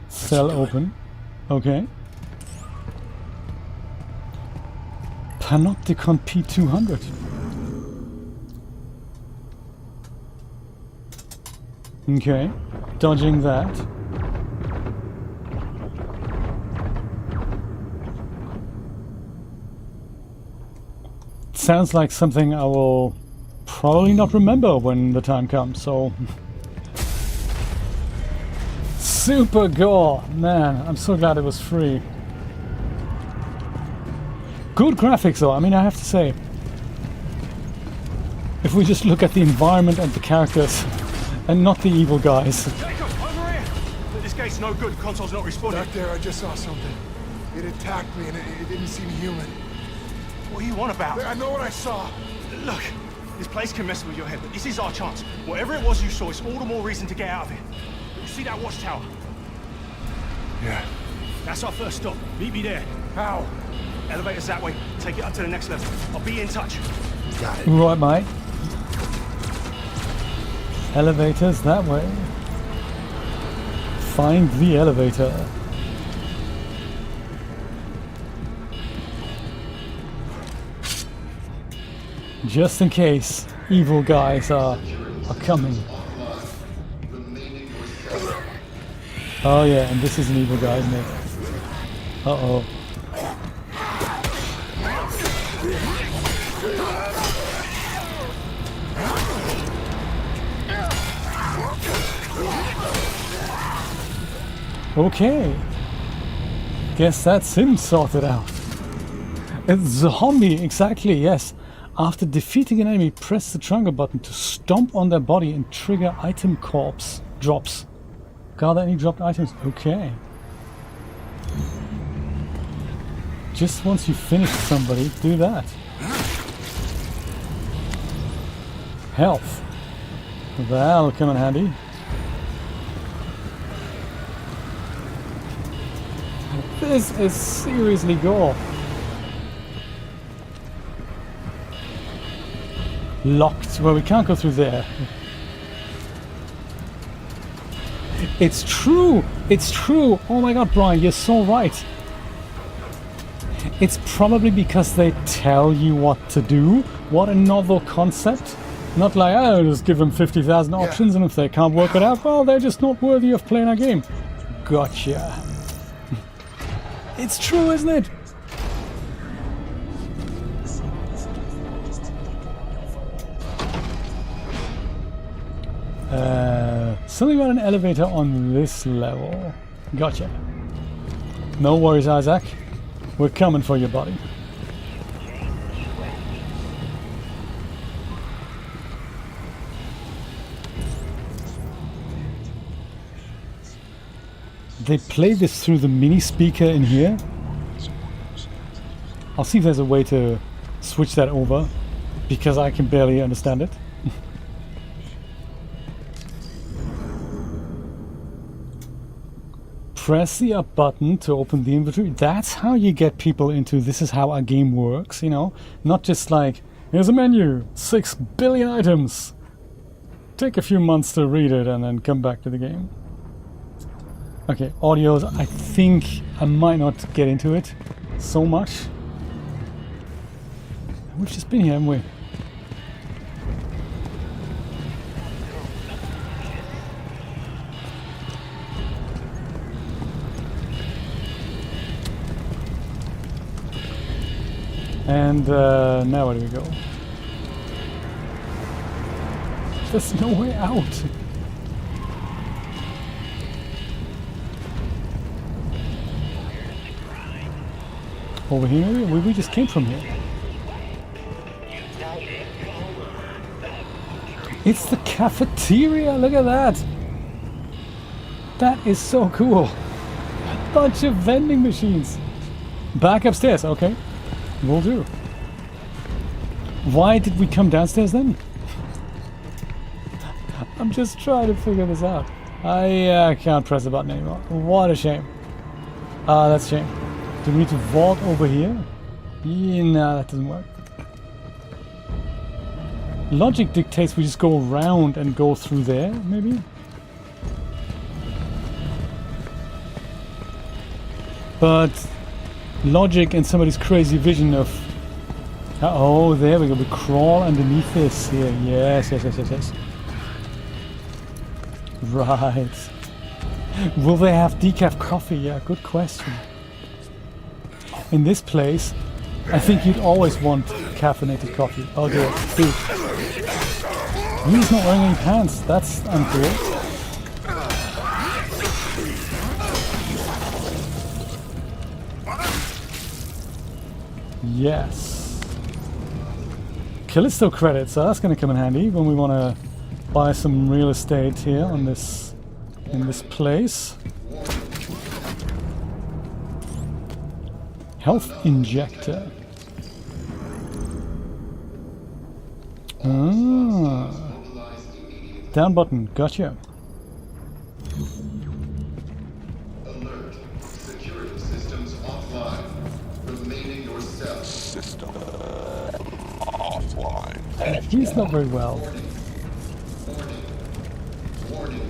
Cell open. Okay. Panopticon P200. Okay, dodging that. Sounds like something I will probably not remember when the time comes, so... Super gore! Man, I'm so glad it was free. Good graphics though, I mean, I have to say. If we just look at the environment and the characters, and not the evil guys. Jacob, over here! This gate's no good. Console's not responding. Back there, I just saw something. It attacked me and it didn't seem human. What are you on about? I know what I saw. Look, this place can mess with your head, but this is our chance. Whatever it was you saw, it's all the more reason to get out of here. You see that watchtower? Yeah. That's our first stop. Meet me there. How? Elevator's that way. Take it up to the next level. I'll be in touch. Got it. Right, mate. Elevators that way. Find the elevator. Just in case evil guys are coming. Oh yeah, and this is an evil guy, isn't it? Uh-oh. Okay. Guess that's him sorted out. It's a zombie, exactly, yes. After defeating an enemy, press the triangle button to stomp on their body and trigger item corpse drops. Gather any dropped items. Okay. Just once you finish somebody, do that. Health. That'll come in handy. This is seriously gore. Locked. Well, we can't go through there. It's true! It's true! Oh my god, Brian, you're so right. It's probably because they tell you what to do. What a novel concept. Not like, oh, just give them 50,000 options, and if they can't work it out, well, they're just not worthy of playing our game. Gotcha. It's true, isn't it? Something about an elevator on this level. Gotcha. No worries, Isaac. We're coming for your body. They play this through the mini speaker in here. I'll see if there's a way to switch that over, because I can barely understand it. Press the up button to open the inventory. That's how you get people into this is how our game works, you know? Not just like, here's a menu, 6 billion items. Take a few months to read it and then come back to the game. Okay, audios, I think I might not get into it so much. We've just been here, haven't we? And now where do we go? There's no way out. Over here maybe? We just came from here. It's the cafeteria, look at that! That is so cool. A bunch of vending machines. Back upstairs, okay. Will do. Why did we come downstairs then? I'm just trying to figure this out. I can't press the button anymore. What a shame. That's a shame. Do we need to vault over here? Yeah, no, that doesn't work. Logic dictates we just go around and go through there, maybe? But logic and somebody's crazy vision of... oh, there we go. We crawl underneath this here. Yes, yes, yes, yes, yes. Right. Will they have decaf coffee? Yeah, good question. In this place, I think you'd always want caffeinated coffee. Oh dear, dude. He's not wearing any pants. That's uncool. Yes. Callisto credits, so that's going to come in handy when we want to buy some real estate here on this in this place. Health injector. Ah. Down button, gotcha. Alert. Security systems offline. Remain in your cell. System offline. He's not very well. Warning.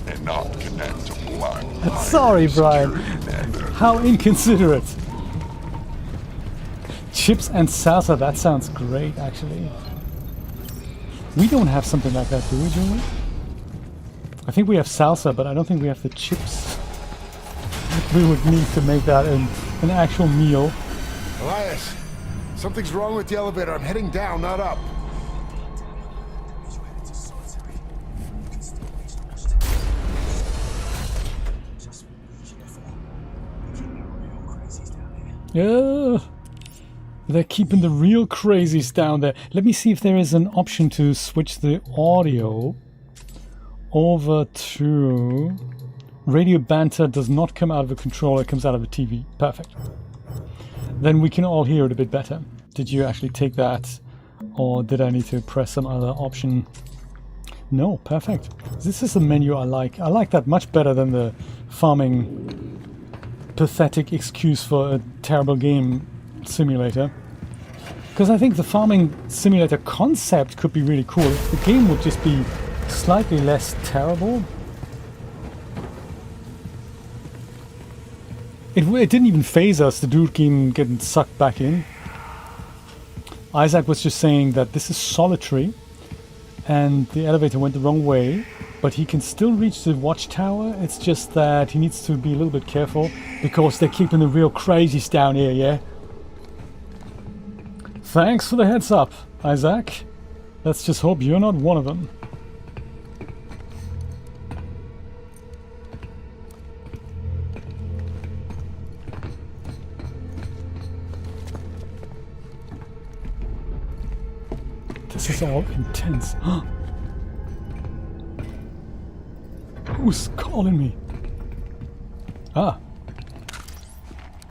And not connect to black. Sorry, Brian. How inconsiderate. Chips and salsa, that sounds great, actually. We don't have something like that, do we, Julie? I think we have salsa, but I don't think we have the chips. We would need to make that an actual meal. Elias, something's wrong with the elevator. I'm heading down, not up. Yeah, they're keeping the real crazies down there. Let me see if there is an option to switch the audio over to radio banter. Does not come out of a controller, it comes out of a TV. Perfect. Then we can all hear it a bit better. Did you actually take that, or did I need to press some other option? No, perfect. This is a menu I like. I like that much better than the farming pathetic excuse for a terrible game simulator. Because I think the farming simulator concept could be really cool if the game would just be slightly less terrible. It didn't even phase us, the dude getting sucked back in. Isaac was just saying that this is solitary and the elevator went the wrong way, but he can still reach the watchtower. It's just that he needs to be a little bit careful because they're keeping the real crazies down here, yeah? Thanks for the heads up, Isaac. Let's just hope you're not one of them. This is all intense. Who's calling me? Ah.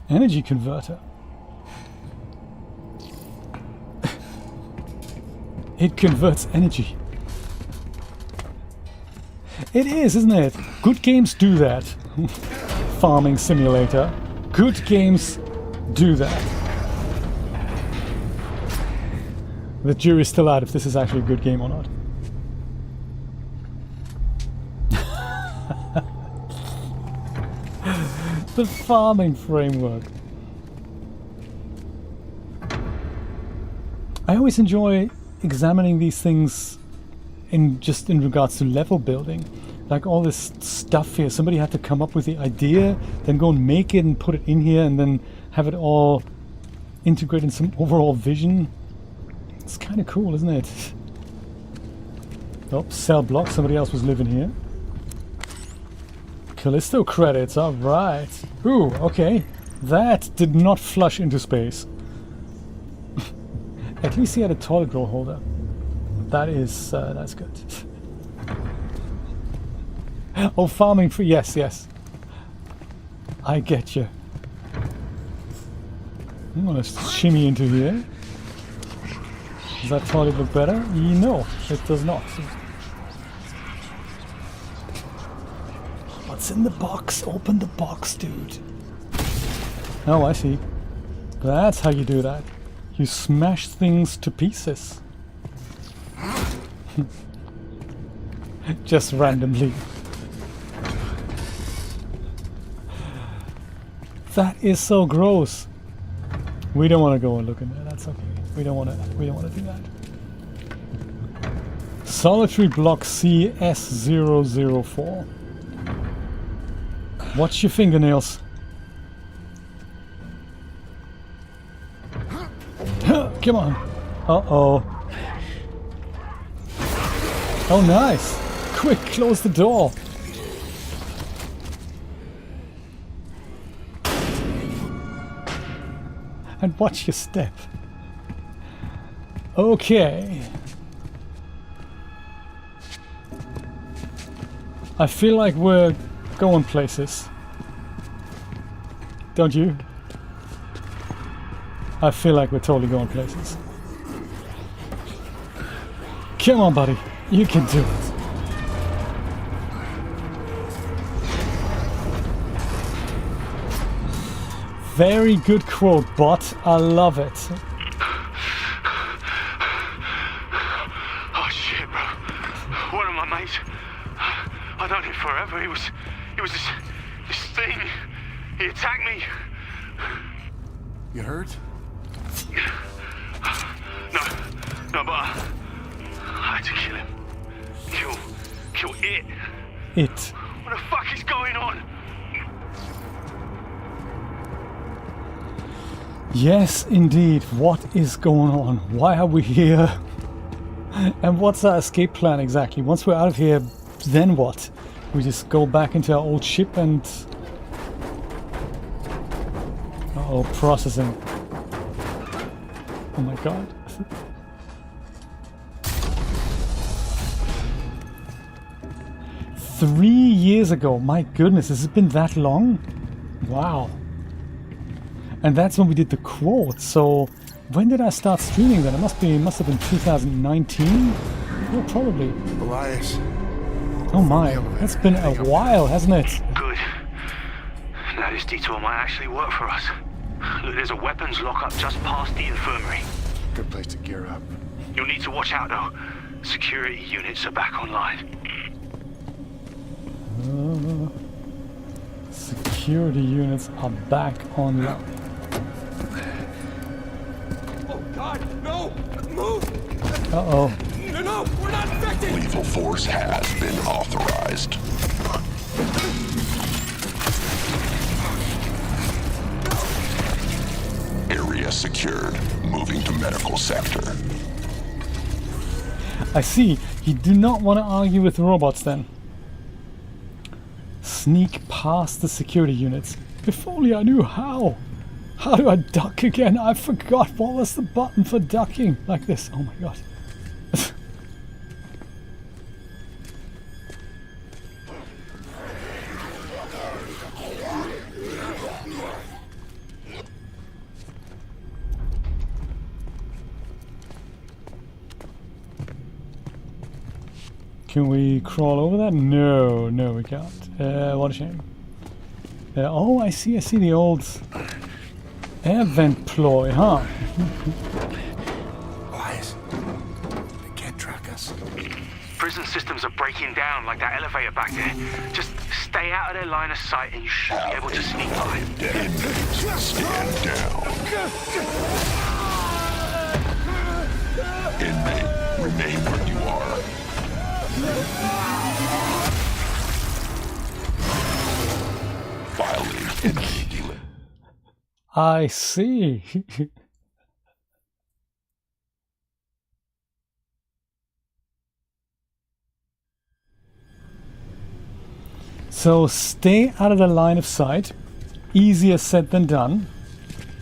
Energy converter. It converts energy. It is, isn't it? Good games do that. Farming simulator. Good games do that. The jury's still out if this is actually a good game or not. The farming framework. I always enjoy examining these things in regards to level building. Like all this stuff here, somebody had to come up with the idea, then go and make it and put it in here and then have it all integrate in some overall vision. It's kind of cool, isn't it? Oh, cell block, somebody else was living here. Callisto credits, alright. Ooh, okay. That did not flush into space. At least he had a toilet roll holder. That is, that's good. Oh, farming for, yes, yes. I get you. I'm gonna shimmy into here. Does that toilet look better? No, it does not. What's in the box? Open the box, dude. Oh, I see. That's how you do that. You smash things to pieces. Just randomly. That is so gross. We don't want to go and look in there. That's okay. We don't want to do that. Solitary block CS004. Watch your fingernails. Come on. Uh-oh. Oh, nice. Quick, close the door. And watch your step. Okay. I feel like we're going places. Don't you? I feel like we're totally going places. Come on, buddy. You can do it. Very good quote, bot. I love it. Oh shit, bro. One of my mates. I've known him forever. He was this thing. He attacked me. You hurt? No, but I had to kill him. Kill it. It. What the fuck is going on? Yes, indeed. What is going on? Why are we here? And what's our escape plan exactly? Once we're out of here, then what? We just go back into our old ship and... Uh-oh, processing. Oh my god. Three years ago. My goodness, has it been that long? Wow. And that's when we did the quote. So when did I start streaming then? It must have been 2019? Well, probably. Elias. Oh my, that's been a while, hasn't it? Good. Now this detour might actually work for us. Look, there's a weapons lockup just past the infirmary. Good place to gear up. You'll need to watch out though. Security units are back online. Security units are back online. Oh God, no! Move! Uh-oh. No, we're not infected! Lethal force has been authorized. Area secured. Moving to medical sector. I see. You do not want to argue with the robots then. Sneak past the security units. If only I knew how. How do I duck again? I forgot what was the button for ducking. Like this. Oh my god. Can we crawl over that? No, we can't. What a shame. Oh, I see the old air vent ploy, huh? Elias, they can't track us. Prison systems are breaking down like that elevator back there. Just stay out of their line of sight and you should be able to sneak by. Inmates, stand down. Inmate, remain where you are. Filing inmate dealer. I see. So stay out of the line of sight. Easier said than done.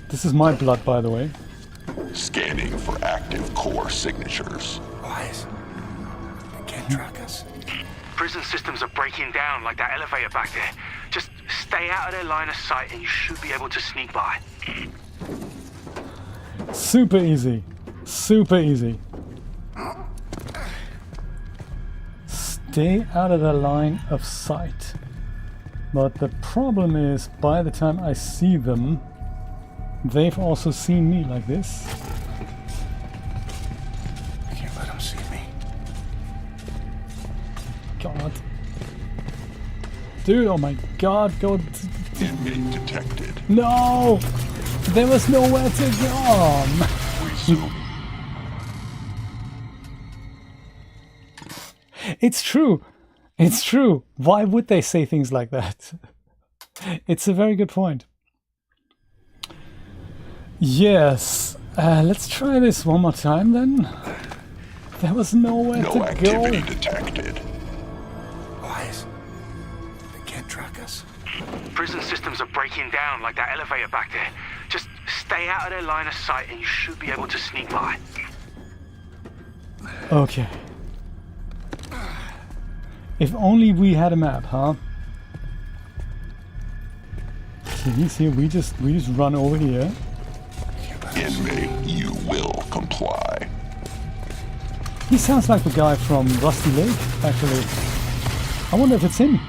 This is my blood, by the way. Scanning for active core signatures. Elias, they can't track us. Prison systems are breaking down like that elevator back there. Just stay out of their line of sight and you should be able to sneak by. Super easy. Super easy. Stay out of the line of sight. But the problem is, by the time I see them, they've also seen me like this. I can't let them see me. God. Dude, oh my god, go... Inmate detected. No! There was nowhere to go! Resume. It's true! It's true! Why would they say things like that? It's a very good point. Yes. Let's try this one more time then. There was nowhere to go. No activity detected. Elias, they can't track us. Prison systems are breaking down like that elevator back there. Just stay stay out of their line of sight and you should be able to sneak by. Okay. If only we had a map, huh? See, we just run over here. Inmate, you will comply. He sounds like the guy from Rusty Lake, actually. I wonder if it's him.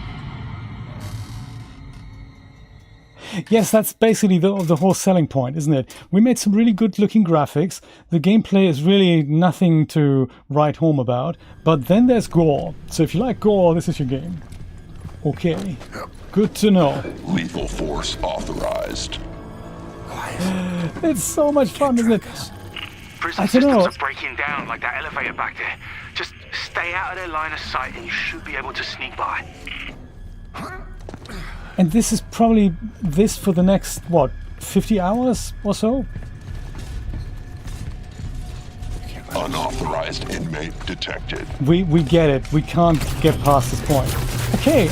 Yes, that's basically the whole selling point, isn't it? We made some really good looking graphics. The gameplay is really nothing to write home about. But then there's gore. So if you like gore, this is your game. Okay. Good to know. Lethal force authorized. It's so much fun, isn't it? Prison systems are breaking down like that elevator back there. Just stay out of their line of sight and you should be able to sneak by. And this is probably this for the next, what, 50 hours or so? Unauthorized inmate detected. We get it. We can't get past this point. Okay,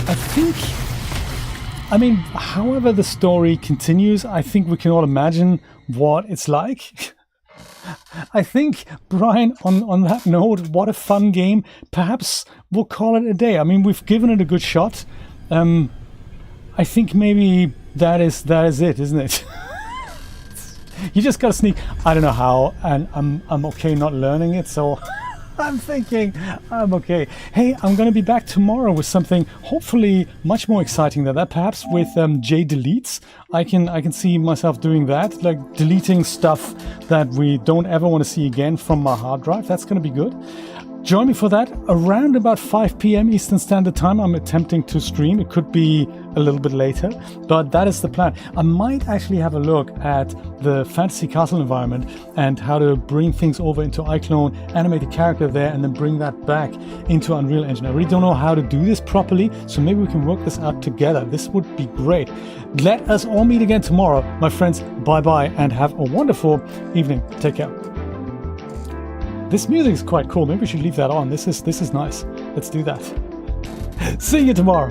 I mean, however the story continues, I think we can all imagine what it's like. I think, Brian, on that note, what a fun game. Perhaps we'll call it a day. I mean, we've given it a good shot. I think maybe that is it, isn't it? You just gotta sneak. I don't know how, and I'm okay not learning it, so I'm thinking I'm okay. Hey, I'm gonna be back tomorrow with something hopefully much more exciting than that. Perhaps with J deletes. I can see myself doing that, like deleting stuff that we don't ever want to see again from my hard drive. That's gonna be good. Join me for that around about 5 p.m. Eastern Standard Time. I'm attempting to stream. It could be a little bit later, but that is the plan. I might actually have a look at the Fantasy Castle environment and how to bring things over into iClone, animate a character there, and then bring that back into Unreal Engine. I really don't know how to do this properly, so maybe we can work this out together. This would be great. Let us all meet again tomorrow. My friends, bye-bye, and have a wonderful evening. Take care. This music is quite cool. Maybe we should leave that on. This is nice. Let's do that. See you tomorrow.